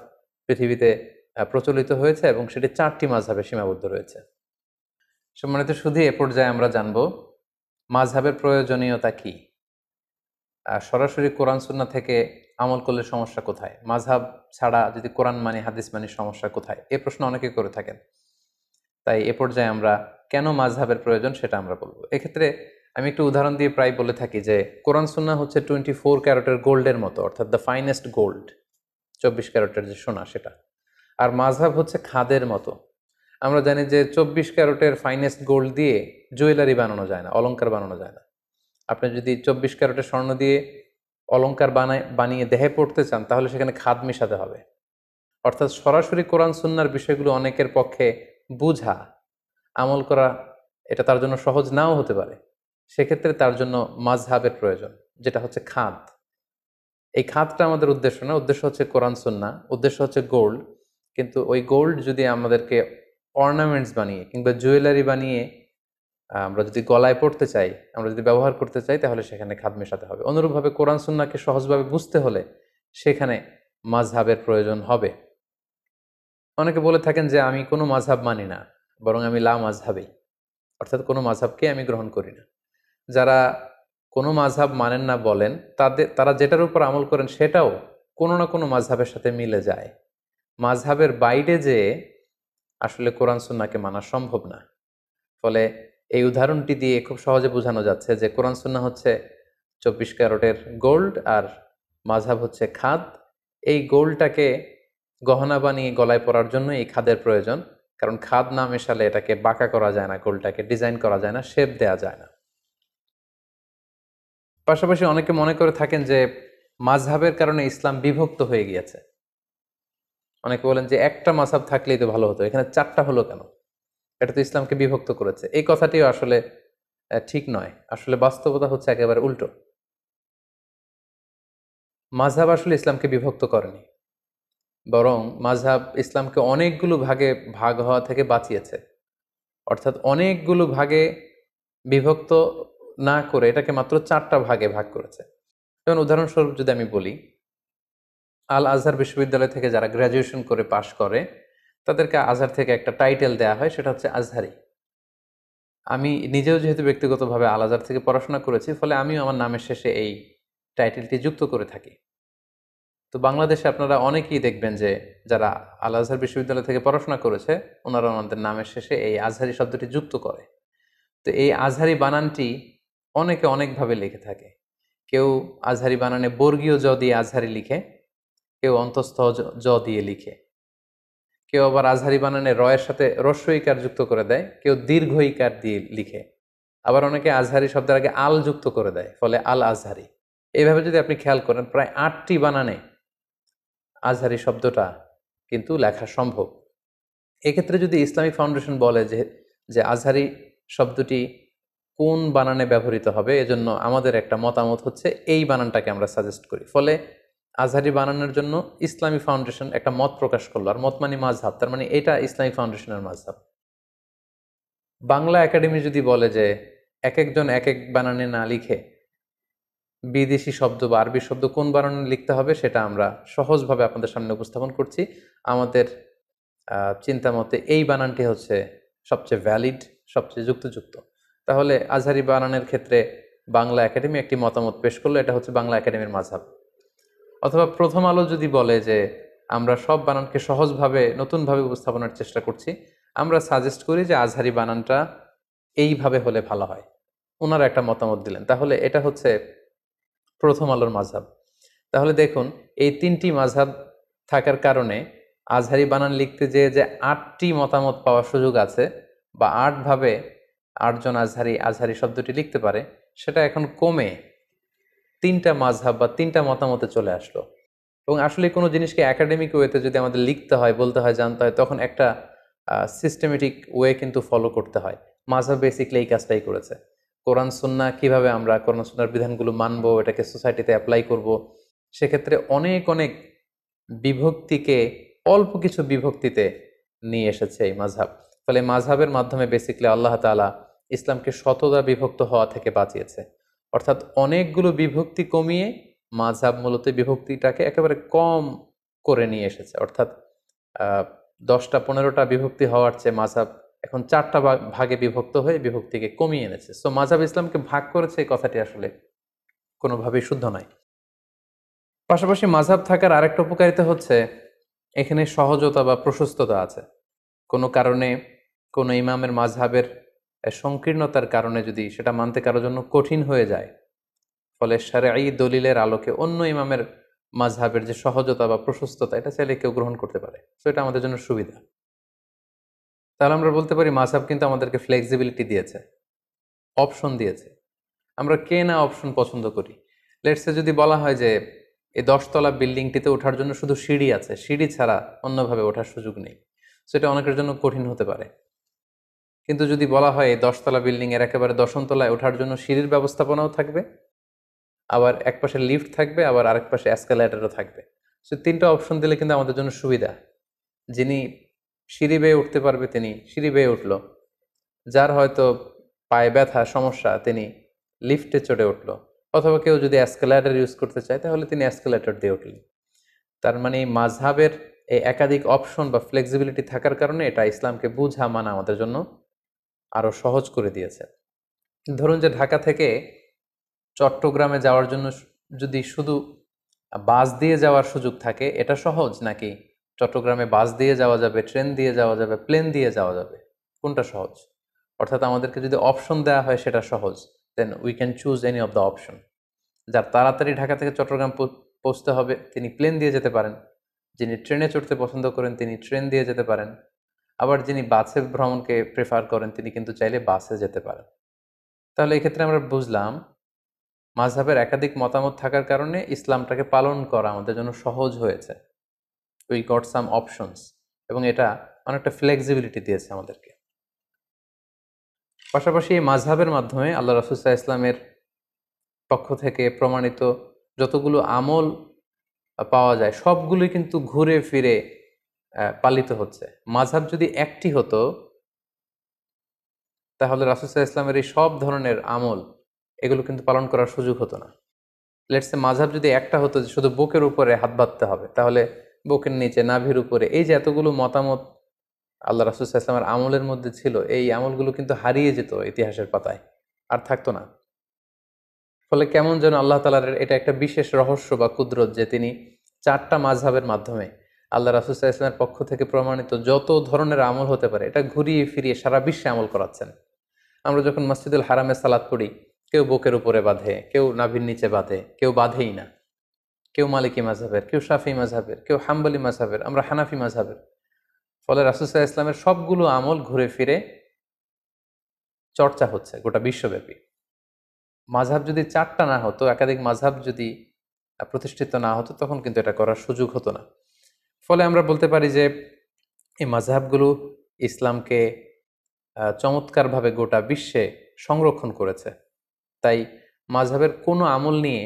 পৃথিবীতে প্রচলিত হয়েছে এবং সেটি ৪টি মাযহাবে সীমাবদ্ধ রয়েছে। সম্মানিত শুধু এ পর্যায়ে আমরা জানব মাযহাবের প্রয়োজনীয়তা কি, সরাসরি কোরআন সুন্নাহ থেকে আমল করলে সমস্যা কোথায়, মাযহাব ছাড়া যদি কোরআন মানি হাদিস মানি সমস্যা কোথায়, এই প্রশ্ন অনেকে করে থাকেন। তাই এ পর্যায়ে আমরা কেন মাযহাবের প্রয়োজন সেটা আমরা বলবো। এক্ষেত্রে আমি একটু উদাহরণ দিয়ে প্রায় বলে থাকি যে কোরআন সুন্নাহ হচ্ছে 24 ক্যারেটের গোল্ডের মতো, অর্থাৎ দ্য ফাইনেস্ট গোল্ড, 24 ক্যারেটের যে সোনা সেটা। আর মাযহাব হচ্ছে খাদের মতো। আমরা জানি যে 24 ক্যারেটের ফাইনেস্ট গোল্ড দিয়ে জুয়েলারি বানানো যায় না, অলংকার বানানো যায় না। আপনি যদি 24 ক্যারেটের স্বর্ণ দিয়ে অলংকার বানিয়ে দেহে পড়তে চান, তাহলে সেখানে খাদ মেশাতে হবে। অর্থাৎ সরাসরি কোরআন সুন্নাহর বিষয়গুলো অনেকের পক্ষে বুঝা, আমল করা, এটা তার জন্য সহজ নাও হতে পারে। সেক্ষেত্রে তার জন্য মাযহাবের প্রয়োজন, যেটা হচ্ছে খাদ। এই খাদটা আমাদের উদ্দেশ্য না, উদ্দেশ্য হচ্ছে কোরআন সুন্নাহ, উদ্দেশ্য হচ্ছে গোল্ড। কিন্তু ওই গোল্ড যদি আমাদেরকে অর্নামেন্টস বানিয়ে কিংবা জুয়েলারি বানিয়ে আমরা যদি গলায় পড়তে চাই, আমরা যদি ব্যবহার করতে চাই, তাহলে সেখানে খাদ মেশাতে হবে। অনুরূপভাবে কোরআন সুন্নাহকে সহজভাবে বুঝতে হলে সেখানে মাযহাবের প্রয়োজন হবে। অনেকে বলে থাকেন যে আমি কোনো মাযহাব মানি না, বরং আমি লা মাযহাবী, অর্থাৎ কোনো মাযহাবকে আমি গ্রহণ করি না। যারা কোনো মাযহাব মানেন না বলেন, তারা যেটার উপর আমল করেন সেটাও কোনো না কোনো মাযহাবের সাথে মিলে যায়। মাযহাবের বাইরে যে আসলে কোরআন সুন্নাহকে মানা সম্ভব না। ফলে এই উদাহরণটি দিয়ে খুব সহজে বোঝানো যাচ্ছে যে কোরআন সুন্নাহ হচ্ছে 24 ক্যারেটের গোল্ড, আর মাযহাব হচ্ছে খাদ। এই গোল্ডটাকে গহনা বানিয়ে গলায় পরার জন্য এই খাদের প্রয়োজন, কারণ খাদ না মেশালে এটাকে বাঁকা করা যায় না, গোল্ডটাকে ডিজাইন করা যায় না, শেপ দেয়া যায় না। পাশাপাশি অনেকে মনে করে থাকেন যে মাযহাবের কারণে ইসলাম বিভক্ত হয়ে গিয়েছে। অনেকে বলেন যে একটা মাযহাব থাকলেই তো ভালো হতো, এখানে 4টা হলো কেন? এটা তো ইসলামকে বিভক্ত করেছে। এই কথাটিও আসলে ঠিক নয়। আসলে বাস্তবতা হচ্ছে একেবারে উল্টো। মাযহাব আসলে ইসলামকে বিভক্ত করেনি, বরং মাযহাব ইসলামকে অনেকগুলো ভাগে ভাগ হওয়া থেকে বাঁচিয়েছে। অর্থাৎ অনেকগুলো ভাগে বিভক্ত না করে এটাকে মাত্র 4টা ভাগে ভাগ করেছে। যেমন উদাহরণস্বরূপ যদি আমি বলি, আল আজহার বিশ্ববিদ্যালয় থেকে যারা গ্র্যাজুয়েশন করে পাশ করে, তাদেরকে আজহার থেকে একটা টাইটেল দেয়া হয়, সেটা হচ্ছে আজহারি। আমি নিজেও যেহেতু ব্যক্তিগতভাবে আল আজহার থেকে পড়াশোনা করেছি, ফলে আমিও আমার নামের শেষে এই টাইটেলটি যুক্ত করে থাকি। তো বাংলাদেশে আপনারা অনেকেই দেখবেন যে যারা আল আজহার বিশ্ববিদ্যালয় থেকে পড়াশোনা করেছে ওনারা ওনাদের নামের শেষে এই আজহারি শব্দটি যুক্ত করে। তো এই আজহারি বানানটি অনেকে অনেকভাবে লিখে থাকে। কেউ আজহারি বানানে বর্গীয় জ দিয়ে আজহারি লিখে, কেউ অন্তঃস্থ জ দিয়ে লিখে, কেউ আবার আজহারি বানানে রয়ের সাথে হ্রস্ব ইকার যুক্ত করে দেয়, কেউ দীর্ঘ ইকার দিয়ে লিখে, আবার অনেকে আজহারি শব্দের আগে আল যুক্ত করে দেয়, ফলে আল আজহারি। এইভাবে যদি আপনি খেয়াল করেন প্রায় 8টি বানানে আজহারি শব্দটা কিন্তু লেখা সম্ভব। এক্ষেত্রে যদি ইসলামিক ফাউন্ডেশন বলে যে যে আজহারি শব্দটি কোন বানানে ব্যবহৃত হবে, এজন্য আমাদের একটা মতামত হচ্ছে এই বানানটাকে আমরা সাজেস্ট করি। ফলে আজহারি বানানোর জন্য ইসলামী ফাউন্ডেশন একটা মত প্রকাশ করলো, আর মত মানে মাযহাব, তার মানে এটা ইসলামী ফাউন্ডেশনের মাযহাব। বাংলা একাডেমি যদি বলে যে এক একজন এক এক বানানে না লিখে বিদেশি শব্দ বা আরবি শব্দ কোন বানানে লিখতে হবে, সেটা আমরা সহজভাবে আপনাদের সামনে উপস্থাপন করছি। আমাদের চিন্তা মতে এই বানানটি হচ্ছে সবচেয়ে ভ্যালিড, সবচেয়ে যুক্তিযুক্ত। তাহলে আজহারি বানানের ক্ষেত্রে বাংলা একাডেমি একটি মতামত পেশ করলো, এটা হচ্ছে বাংলা একাডেমির মাযহাব। অথবা প্রথম আলো যদি বলে যে আমরা সব বানানকে সহজভাবে নতুনভাবে উপস্থাপনের চেষ্টা করছি, আমরা সাজেস্ট করি যে আজহারি বানানটা এইভাবে হলে ভালো হয়, ওনারা একটা মতামত দিলেন, তাহলে এটা হচ্ছে প্রথম আলোর মাযহাব। তাহলে দেখুন এই 3টি মাযহাব থাকার কারণে আজহারি বানান লিখতে যে 8টি মতামত পাওয়ার সুযোগ আছে, বা 8ভাবে 8জন আজহারি শব্দটি লিখতে পারে, সেটা এখন কমে 3টা মাযহাব বা 3টা মতামতে চলে আসলো। এবং আসলে কোনো জিনিসকে একাডেমিক ওয়েতে যদি আমাদের লিখতে হয়, বলতে হয়, জানতে হয়, তখন একটা সিস্টেমেটিক ওয়ে কিন্তু ফলো করতে হয়। মাযহাব বেসিক্যালি এই কাজটাই করেছে। কোরআন সুন্নাহ কিভাবে আমরা কোরআন সুন্নাহর বিধানগুলো মানবো, এটাকে সোসাইটিতে অ্যাপ্লাই করব, সেক্ষেত্রে অনেক অনেক বিভক্তিকে অল্প কিছু বিভক্তিতে নিয়ে এসেছে এই মাযহাব। ফলে মাযহাবের মাধ্যমে বেসিক্যালি আল্লাহ তাআলা ইসলামকে শতদা বিভক্ত হওয়া থেকে বাঁচিয়েছে। অর্থাৎ অনেকগুলো বিভক্তি কমিয়ে মাযহাব মূলত বিভক্তিটাকে একেবারে কম করে নিয়ে এসেছে। অর্থাৎ 10টা 15টা বিভক্তি হওয়ার চেয়ে মাযহাব এখন 4টা ভাগে বিভক্ত হয়ে বিভক্তিকে কমিয়ে এনেছে। সো মাযহাব ইসলামকে ভাগ করেছে, এই কথাটি আসলে কোনোভাবেই শুদ্ধ নয়। পাশাপাশি মাযহাব থাকার আরেকটা উপকারিতা হচ্ছে এখানে সহজতা বা প্রশস্ততা আছে। কোনো কারণে কোনো ইমামের মাযহাবের সংকীর্ণতার কারণে যদি সেটা মানতে কারোর জন্য কঠিন হয়ে যায়, ফলে শারঈ দলিলের আলোকে অন্য ইমামের মাযহাবের যে সহজতা বা প্রশস্ততা, এটা চাইলে কেউ গ্রহণ করতে পারে। সো এটা আমাদের জন্য সুবিধা। তাহলে আমরা বলতে পারি মাযহাব কিন্তু আমাদেরকে ফ্লেক্সিবিলিটি দিয়েছে, অপশন দিয়েছে। আমরা কে না অপশন পছন্দ করি। লেটসে যদি বলা হয় যে এই 10তলা বিল্ডিংটিতে ওঠার জন্য শুধু সিঁড়ি আছে, সিঁড়ি ছাড়া অন্যভাবে ওঠার সুযোগ নেই, সেটা অনেকের জন্য কঠিন হতে পারে। কিন্তু যদি বলা হয় এই 10তলা বিল্ডিং এর একেবারে 10ম তলায় ওঠার জন্য সিঁড়ির ব্যবস্থাপনাও থাকবে, আবার এক পাশে লিফট থাকবে, আবার আরেক পাশে এসকেলেটরও থাকবে, সো 3টা অপশন দিলে কিন্তু আমাদের জন্য সুবিধা। যিনি সিঁড়ি বেয়ে উঠতে পারবে তিনি সিঁড়ি বেয়ে উঠলো, যার হয়তো পায়ে ব্যথা সমস্যা তিনি লিফটে চড়ে উঠলো, অথবা কেউ যদি এসকেলেটর ইউজ করতে চায় তাহলে তিনি এসকেলেটর দিয়ে উঠলেন। তার মানে মাযহাবের এই একাধিক অপশন বা ফ্লেক্সিবিলিটি থাকার কারণে এটা ইসলামকে বুঝা মানা আমাদের জন্য আরো সহজ করে দিয়েছে। ধরুন যে ঢাকা থেকে চট্টগ্রামে যাওয়ার জন্য যদি শুধু বাস দিয়ে যাওয়ার সুযোগ থাকে, এটা সহজ, নাকি চট্টগ্রামে বাস দিয়ে যাওয়া যাবে, ট্রেন দিয়ে যাওয়া যাবে, প্লেন দিয়ে যাওয়া যাবে, কোনটা সহজ? অর্থাৎ আমাদেরকে যদি অপশন দেওয়া হয় সেটা সহজ, then we can choose any of the option. যার তাড়াতাড়ি ঢাকা থেকে চট্টগ্রাম পৌঁছতে হবে তিনি প্লেন দিয়ে যেতে পারেন, যিনি ট্রেনে চড়তে পছন্দ করেন তিনি ট্রেন দিয়ে যেতে পারেন, আবার যিনি বাসে ভ্রমণকে প্রেফার করেন তিনি কিন্তু চাইলে বাসে যেতে পারেন। তাহলে এক্ষেত্রে আমরা বুঝলাম মাযহাবের একাধিক মতামত থাকার কারণে ইসলামটাকে পালন করা আমাদের জন্য সহজ হয়েছে। উই গট সাম অপশনস, এবং এটা অনেকটা ফ্লেক্সিবিলিটি দিয়েছে আমাদেরকে। পাশাপাশি এই মাযহাবের মাধ্যমে আল্লাহ রাসূল সাল্লাল্লাহু আলাইহি ওয়াসাল্লামের পক্ষ থেকে প্রমাণিত যতগুলো আমল পাওয়া যায় সবগুলোই কিন্তু ঘুরে ফিরে পালিত হচ্ছে। মাযহাব যদি একটি হতো তাহলে রাসূল সাল্লাল্লাহু আলাইহি ওয়াসাল্লামের এই সব ধরনের আমল এগুলো কিন্তু পালন করার সুযোগ হতো না। লেটস সে মাযহাব যদি একটা হতো যে শুধু বুকের উপরে হাত বাঁধতে হবে, তাহলে বুকের নিচে, নাভির উপরে, এই যে এতগুলো মতামত আল্লাহ রাসূল সাল্লাল্লাহু আলাইহি ওয়াসাল্লামের আমলের মধ্যে ছিল, এই আমলগুলো কিন্তু হারিয়ে যেত ইতিহাসের পাতায়, আর থাকতো না। ফলে কেমন যেন আল্লাহ তাআলার এটা একটা বিশেষ রহস্য বা কুদরত যে তিনি চারটা মাযহাবের মাধ্যমে আল্লাহ রাসূল সাল্লাল্লাহু আলাইহি ওয়াসাল্লামের পক্ষ থেকে প্রমাণিত যত ধরনের আমল হতে পারে এটা ঘুরিয়ে ফিরিয়ে সারা বিশ্বে আমল করাচ্ছেন। আমরা যখন মসজিদুল হারামে সালাত পড়ি, কেউ বুকের উপরে বাঁধে, কেউ নাভির নিচে বাঁধে, কেউ বাঁধেই না, কেউ মালিকি মাযহাবের, কেউ শাফিঈ মাযহাবের, কেউ হাম্বলি মাযহাবের, আমরা হানাফি মাযহাবের। ফলে রাসূল সাল্লাল্লাহু আলাইহি ওয়াসাল্লামের সবগুলো আমল ঘুরে ফিরে চর্চা হচ্ছে গোটা বিশ্বব্যাপী। মাযহাব যদি চারটা না হতো, একাধিক মাযহাব যদি প্রতিষ্ঠিত না হতো, তখন কিন্তু এটা করার সুযোগ হতো না। ফলে আমরা বলতে পারি যে এই মাযহাবগুলো ইসলামকে চমৎকারভাবে গোটা বিশ্বে সংরক্ষণ করেছে। তাই মাযহাবের কোনো আমল নিয়ে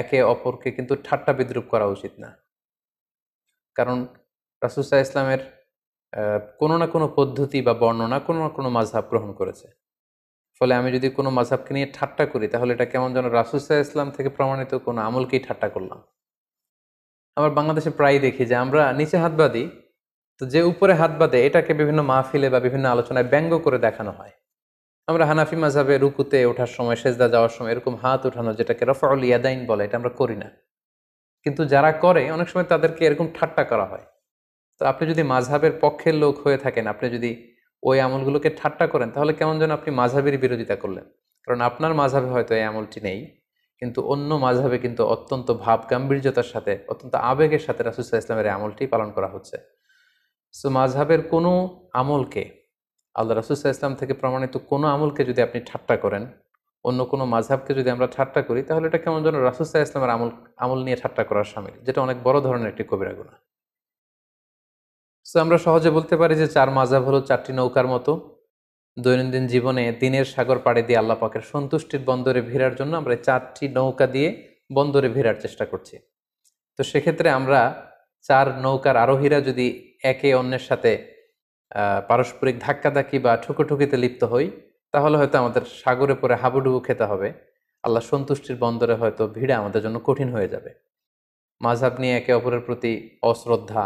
একে অপরকে কিন্তু ঠাট্টা বিদ্রূপ করা উচিত না। কারণ রাসূল সাল্লাল্লাহু আলাইহি ইসলামের কোনো না কোনো পদ্ধতি বা বর্ণনা কোনো না কোনো মাযহাব গ্রহণ করেছে। ফলে আমি যদি কোনো মাযহাবকে নিয়ে ঠাট্টা করি, তাহলে এটা কেমন যেন রাসূল সাল্লাল্লাহু আলাইহি ইসলাম থেকে প্রমাণিত কোনো আমলকেই ঠাট্টা করলাম। আমরা বাংলাদেশে প্রায়ই দেখি যে আমরা নিচে হাত বাঁধি, তো যে উপরে হাত বাঁধে এটাকে বিভিন্ন মাহফিলে বা বিভিন্ন আলোচনায় ব্যঙ্গ করে দেখানো হয়। আমরা হানাফি মাযহাবে রুকুতে ওঠার সময়, সেজদা যাওয়ার সময় এরকম হাত ওঠানো, যেটাকে রফউল ইয়াদাইন বলে, এটা আমরা করি না। কিন্তু যারা করে অনেক সময় তাদেরকে এরকম ঠাট্টা করা হয়। তো আপনি যদি মাযহাবের পক্ষের লোক হয়ে থাকেন, আপনি যদি ওই আমলগুলোকে ঠাট্টা করেন, তাহলে কেমন যেন আপনি মাযহাবের বিরোধিতা করলেন। কারণ আপনার মাযহাবে হয়তো এই আমলটি নেই, কিন্তু অন্য মাযহাবে কিন্তু অত্যন্ত ভাব গাম্ভীর্যতার সাথে, অত্যন্ত আবেগের সাথে রাসূল সাল্লাল্লাহু আলাইহি ওয়াসাল্লামের এই আমলটি পালন করা হচ্ছে। সো মাযহাবের কোনো আমলকে, আল্লাহ রাসূল সাল্লাল্লাহু আলাইহি ওয়াসাল্লাম থেকে প্রমাণিত কোনো আমলকে যদি আপনি ঠাট্টা করেন, অন্য কোনো মাযহাবকে যদি আমরা ঠাট্টা করি, তাহলে এটা কেমন যেন রাসূল সাল্লাল্লাহু আলাইহি ওয়াসাল্লামের আমল নিয়ে ঠাট্টা করার শামিল, যেটা অনেক বড় ধরনের একটি কবিরা গুনাহ। সো আমরা সহজে বলতে পারি যে চার মাযহাব হলো চারটি নৌকার মতো। দৈনন্দিন জীবনে দিনের সাগর পাড়ি দিয়ে আল্লাহ পাকের সন্তুষ্টির বন্দরে ভিড়ার জন্য আমরা চারটি নৌকা দিয়ে বন্দরে ভিড়ার চেষ্টা করছি। তো সেক্ষেত্রে আমরা চার নৌকার আরোহীরা যদি একে অন্যের সাথে পারস্পরিক ধাক্কাধাক্কি বা ঠুকোঠুকিতে লিপ্ত হই, তাহলে হয়তো আমাদের সাগরে পরে হাবুডুবু খেতে হবে। আল্লাহ সন্তুষ্টির বন্দরে হয়তো ভিড়া আমাদের জন্য কঠিন হয়ে যাবে। মাযহাব নিয়ে একে অপরের প্রতি অশ্রদ্ধা,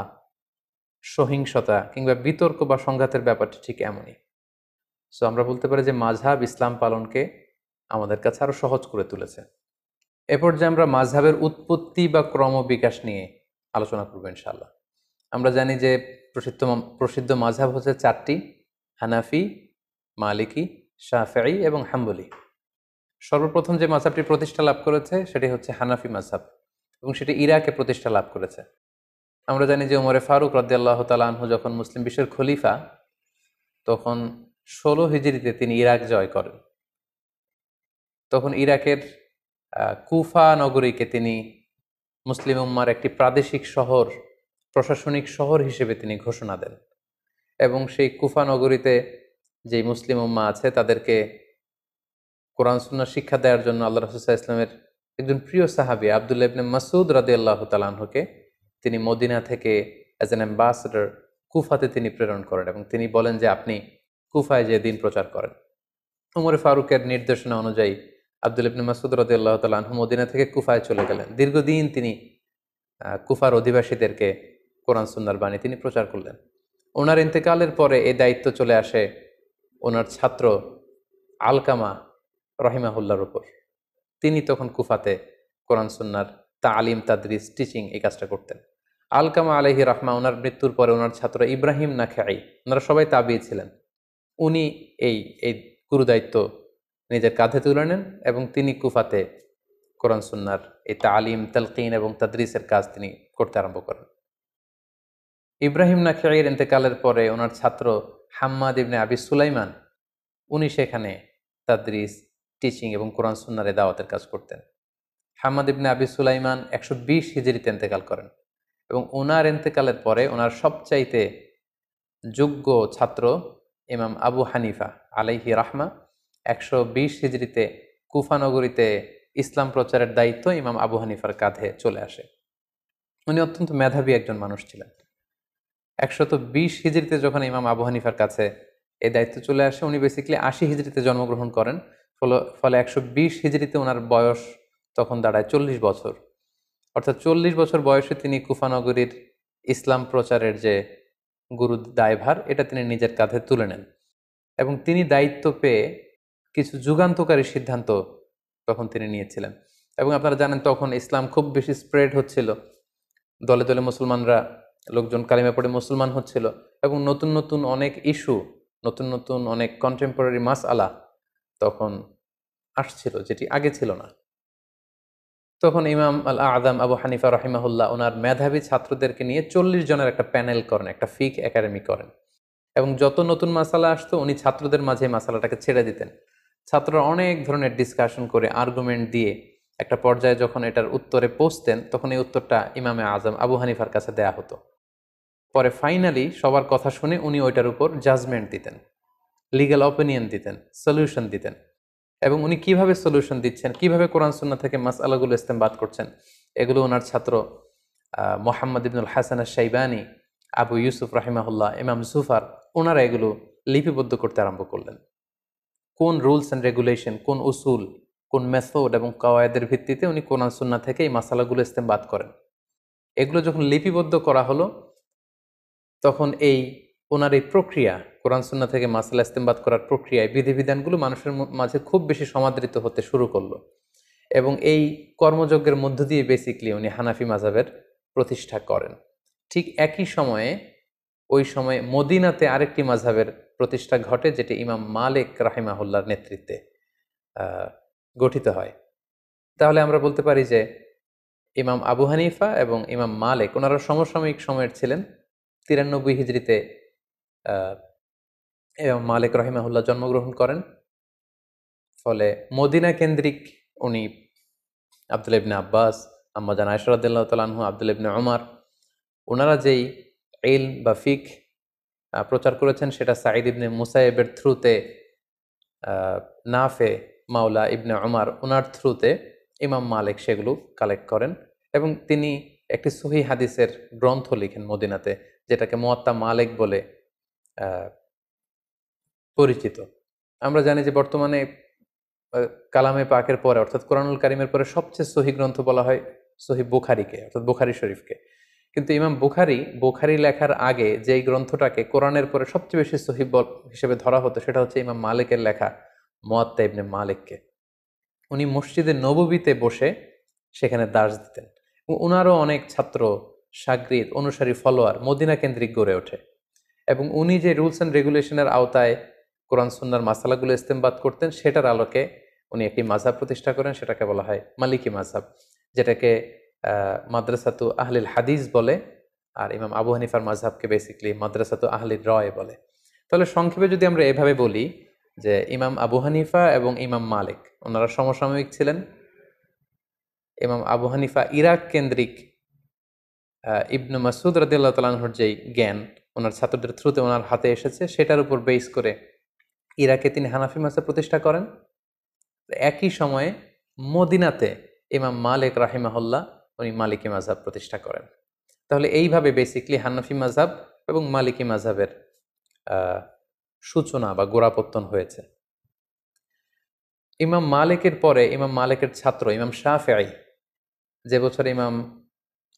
সহিংসতা কিংবা বিতর্ক বা সংঘাতের ব্যাপারটি ঠিক এমনই। সো আমরা বলতে পারি যে মাযহাব ইসলাম পালনকে আমাদের কাছে আরো সহজ করে তুলেছে। এরপর যে আমরা মাযহাবের উৎপত্তি বা ক্রমবিকাশ নিয়ে আলোচনা করবো ইনশাআল্লাহ। আমরা জানি যে প্রসিদ্ধ মাযহাব হচ্ছে চারটি: হানাফি, মালিকি, শাফিঈ এবং হাম্বলি। সর্বপ্রথম যে মাযহাবটি প্রতিষ্ঠা লাভ করেছে সেটি হচ্ছে হানাফি মাযহাব, এবং সেটি ইরাকে প্রতিষ্ঠা লাভ করেছে। আমরা জানি যে ওমরে ফারুক রাদিয়াল্লাহু তাআলা আনহু যখন মুসলিম বিশ্বের খলিফা, তখন 16 হিজরিতে তিনি ইরাক জয় করেন। তখন ইরাকের কুফা নগরীকে তিনি মুসলিম উম্মার একটি প্রাদেশিক শহর, প্রশাসনিক শহর হিসেবে তিনি ঘোষণা দেন, এবং সেই কুফা নগরীতে যে মুসলিম উম্মা আছে তাদেরকে কোরআন সুন্নাহ শিক্ষা দেওয়ার জন্য আল্লাহ রাসূল সাল্লাল্লাহু আলাইহি ওয়াসাল্লামের একজন প্রিয় সাহাবী আব্দুল্লাহ ইবনে মাসউদ রাদিয়াল্লাহু তাআলা আনহুকে তিনি মদিনা থেকে অ্যাজ অ্যান অ্যাম্বাসেডর কুফাতে তিনি প্রেরণ করেন, এবং তিনি বলেন যে আপনি কুফায় যে দিন প্রচার করেন। ওমর ফারুকের নির্দেশনা অনুযায়ী আব্দুল্লাহ ইবনে মাসউদ রাদিয়াল্লাহু তাআলা আনহু মদিনা থেকে কুফায় চলে গেলেন। দীর্ঘদিন তিনি কুফার অধিবাসীদেরকে কোরআন সুন্নাহর বাণী তিনি প্রচার করলেন। ওনার ইন্তেকালের পরে এই দায়িত্ব চলে আসে ওনার ছাত্র আলকামা রহিমাহুল্লাহর উপর। তিনি তখন কুফাতে কোরআন সুন্নাহর তালিম, তাদরিস, টিচিং এই কাজটা করতেন। আলকামা আলাইহি রাহমা ওনার মৃত্যুর পরে ওনার ছাত্র ইব্রাহিম নাখাই, ওনারা সবাই তাবিঈ ছিলেন, উনি এই গুরু দায়িত্ব নিজের কাঁধে তুলে নেন, এবং তিনি কুফাতে কোরআন সুন্নাহর এই তালিম, তালকিন এবং তাদরিসের কাজ তিনি করতে আরম্ভ করেন। ইব্রাহিম নাখাইয়ের ইন্তেকালের পরে ওনার ছাত্র হাম্মাদ ইবনে আবি সুলাইমান, উনি সেখানে তাদরিস, টিচিং এবং কোরআন সুন্নাহর দাওয়াতের কাজ করতেন। হাম্মাদ ইবনে আবি সুলাইমান 120 হিজরিতে ইন্তেকাল করেন, এবং ওনার ইন্তেকালের পরে ওনার সবচাইতে যোগ্য ছাত্র ইমাম আবু হানিফা আলাইহি রাহমা 120 হিজরিতে কুফা নগরীতে ইসলাম প্রচারের দায়িত্ব ইমাম আবু হানিফার কাঁধে চলে আসে। উনি অত্যন্ত মেধাবী একজন মানুষ ছিলেন। 120 হিজরিতে যখন ইমাম আবু হানিফার কাছে এই দায়িত্ব চলে আসে, উনি বেসিক্যালি 80 হিজরিতে জন্মগ্রহণ করেন। ফলে 120 হিজরিতে ওনার বয়স তখন দাঁড়ায় 40 বছর। অর্থাৎ 40 বছর বয়সে তিনি কুফা নগরীর ইসলাম প্রচারের যে গুরু দায়ভার, এটা তিনি নিজের কাঁধে তুলে নেন, এবং তিনি দায়িত্ব পেয়ে কিছু যুগান্তকারী সিদ্ধান্ত তখন তিনি নিয়েছিলেন। এবং আপনারা জানেন তখন ইসলাম খুব বেশি স্প্রেড হচ্ছিল, দলে দলে মুসলমানরা, লোকজন কালিমা পড়ে মুসলমান হচ্ছিল, এবং নতুন নতুন অনেক ইস্যু, নতুন নতুন অনেক কন্টেম্পোরারি মাসআলা তখন আসছিল, যেটি আগে ছিল না। তখন ইমাম আল আযম আবু হানিফা রাহিমাহুল্লাহ ওনার মেধাবী ছাত্রদেরকে নিয়ে 40 জনের একটা প্যানেল করেন, একটা ফিক একাডেমি করেন, এবং যত নতুন মাসালা আসতো উনি ছাত্রদের মাঝে মাসালাটাকে ছেড়ে দিতেন। ছাত্ররা অনেক ধরনের ডিসকাশন করে, আর্গুমেন্ট দিয়ে একটা পর্যায়ে যখন এটার উত্তরে পৌঁছতেন, তখন এই উত্তরটা ইমামে আজম আবু হানিফার কাছে দেয়া হতো। পরে ফাইনালি সবার কথা শুনে উনি ওইটার উপর জাজমেন্ট দিতেন, লিগ্যাল অপিনিয়ন দিতেন, সলিউশন দিতেন। এবং উনি কিভাবে সলিউশন দিচ্ছেন, কিভাবে কোরআন সুন্নাহ থেকে মাসআলাগুলো ইস্তেমবাদ করছেন, এগুলো ওনার ছাত্র মোহাম্মদ ইবনুল হাসান আশ-শাইবানি, আবু ইউসুফ রাহিমাহুল্লাহ, ইমাম জুফার, ওনারা এগুলো লিপিবদ্ধ করতে আরম্ভ করলেন। কোন রুলস অ্যান্ড রেগুলেশন, কোন উসুল, কোন মেথড এবং কওয়ায়েদের ভিত্তিতে উনি কোরআন সুন্নাহ থেকে এই মাসালাগুলো ইস্তেমবাদ করেন, এগুলো যখন লিপিবদ্ধ করা হলো, তখন ওনার এই প্রক্রিয়া, কোরআন সুন্নাহ থেকে মাসালা ইস্তেমবাদ করার প্রক্রিয়ায় বিধিবিধানগুলো মানুষের মাঝে খুব বেশি সমাদৃত হতে শুরু করলো। এবং এই কর্মযজ্ঞের মধ্য দিয়ে বেসিকলি উনি হানাফি মাযহাবের প্রতিষ্ঠা করেন। ঠিক একই সময়ে, ওই সময়ে মদিনাতে আরেকটি মাযহাবের প্রতিষ্ঠা ঘটে, যেটি ইমাম মালিক রাহিমাহুল্লাহর নেতৃত্বে গঠিত হয়। তাহলে আমরা বলতে পারি যে ইমাম আবু হানিফা এবং ইমাম মালিক ওনারা সমসাময়িক সময়ের ছিলেন। 93 হিজরিতে ইমাম মালিক রাহিমাহুল্লাহ জন্মগ্রহণ করেন। ফলে মদিনা কেন্দ্রিক উনি আব্দুল্লাহ ইবনে আব্বাস, আম্মা জান আয়েশা রাদিয়াল্লাহু তাআলা আনহু, আব্দুল্লাহ ইবনে উমর, ওনারা যেই ইলম বা ফিক প্রচার করেছেন, সেটা সাঈদ ইবনে মুসাইয়েবের থ্রুতে, নাফে মাওলা ইবনে উমর ওনার থ্রুতে ইমাম মালিক সেগুলো কালেক্ট করেন, এবং তিনি একটি সহিহ হাদিসের গ্রন্থ লিখেন মদিনাতে, যেটাকে মুয়াত্তা মালিক বলে পরিচিত। আমরা জানি যে বর্তমানে কালামে পাকের পরে, অর্থাৎ কোরআনুল কারিমের পরে সবচেয়ে সহিহ গ্রন্থ বলা হয় সহিহ বুখারীকে, অর্থাৎ বুখারী শরীফকে। কিন্তু ইমাম বুখারী লেখার আগে যেই গ্রন্থটাকে কোরআনের পরে সবচেয়ে বেশি সহিহ হিসেবে ধরা হতো, সেটা হচ্ছে ইমাম মালিকের লেখা মুয়াত্তা ইবনে মালিককে। উনি মসজিদে নববীতে বসে সেখানে দার্স দিতেন, এবং উনারও অনেক ছাত্র, শাগরিদ, অনুসারী, ফলোয়ার মদিনা কেন্দ্রিক গড়ে ওঠে। এবং উনি যে রুলস অ্যান্ড রেগুলেশনের আওতায় কোরআন সুন্নাহর মাসালাগুলো ইস্তেমবাদ করতেন, সেটার আলোকে উনি একটি মাযহাব প্রতিষ্ঠা করেন, সেটাকে বলা হয় মালিকি মাযহাব, যেটাকে মাদ্রাসাতু আহলিল হাদিস বলে, আর ইমাম আবু হানিফার মাযহাবকে বেসিক্যালি মাদ্রাসাতু আহলির রয় বলে। তাহলে সংক্ষেপে যদি আমরা এভাবে বলি যে ইমাম আবু হানিফা এবং ইমাম মালিক ওনারা সমসাময়িক ছিলেন। ইমাম আবু হানিফা ইরাক কেন্দ্রিক ইবনু মাসউদ রাদিয়াল্লাহু তাআলা আনহুর যেই জ্ঞান ওনার ছাত্রদের থ্রুতে ওনার হাতে এসেছে, সেটার উপর বেস করে ইরাকে তিনি হানাফি মাযহাব প্রতিষ্ঠা করেন। একই সময়ে মদিনাতে ইমাম মালিক রাহিমাহুল্লাহ উনি মালিকি মাযহাব প্রতিষ্ঠা করেন। তাহলে এইভাবে বেসিকলি হানাফি মাযহাব এবং মালিকি মাযহাবের সূচনা বা গোড়াপত্তন হয়েছে। ইমাম মালিকের পরে ইমাম মালিকের ছাত্র ইমাম শাফিঈ, যে বছর ইমাম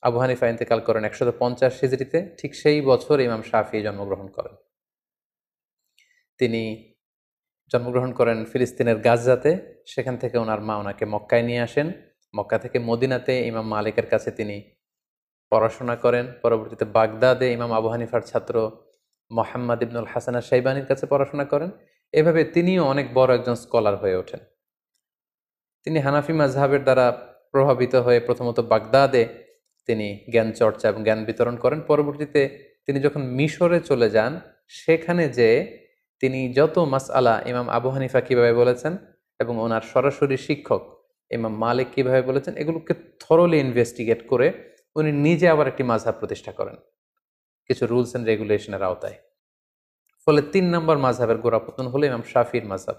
আবু হানিফা ইন্তেকাল করেন 150 হিজরিতে, ঠিক সেই বছর ইমাম শাফিঈ জন্মগ্রহণ করেন। তিনি জন্মগ্রহণ করেন ফিলিস্তিনের গাজাতে। সেখান থেকে ওনার মা ওনাকে মক্কায় নিয়ে আসেন। মক্কা থেকে মদিনাতে ইমাম মালিকের কাছে তিনি পড়াশোনা করেন। পরবর্তীতে বাগদাদে ইমাম আবু হানিফার ছাত্র মোহাম্মদ ইবনুল হাসান আশ-শাইবানির কাছে পড়াশোনা করেন। এভাবে তিনিও অনেক বড় একজন স্কলার হয়ে ওঠেন। তিনি হানাফি মাযহাবের দ্বারা প্রভাবিত হয়ে প্রথমত বাগদাদে তিনি জ্ঞান চর্চা এবং জ্ঞান বিতরণ করেন। পরবর্তীতে তিনি যখন মিশরে চলে যান, সেখানে যে তিনি যত মাসআলা ইমাম আবু হানিফা কিভাবে বলেছেন এবং ওনার সরাসরি শিক্ষক ইমাম মালিক কিভাবে বলেছেন, এগুলোকে থরলি ইনভেস্টিগেট করে উনি নিজে আবার একটি মাযহাব প্রতিষ্ঠা করেন কিছু রুলস অ্যান্ড রেগুলেশনের আওতায়। ফলে 3 নম্বর মাযহাবের গোড়াপত্তন হলো ইমাম শাফির মাযহাব,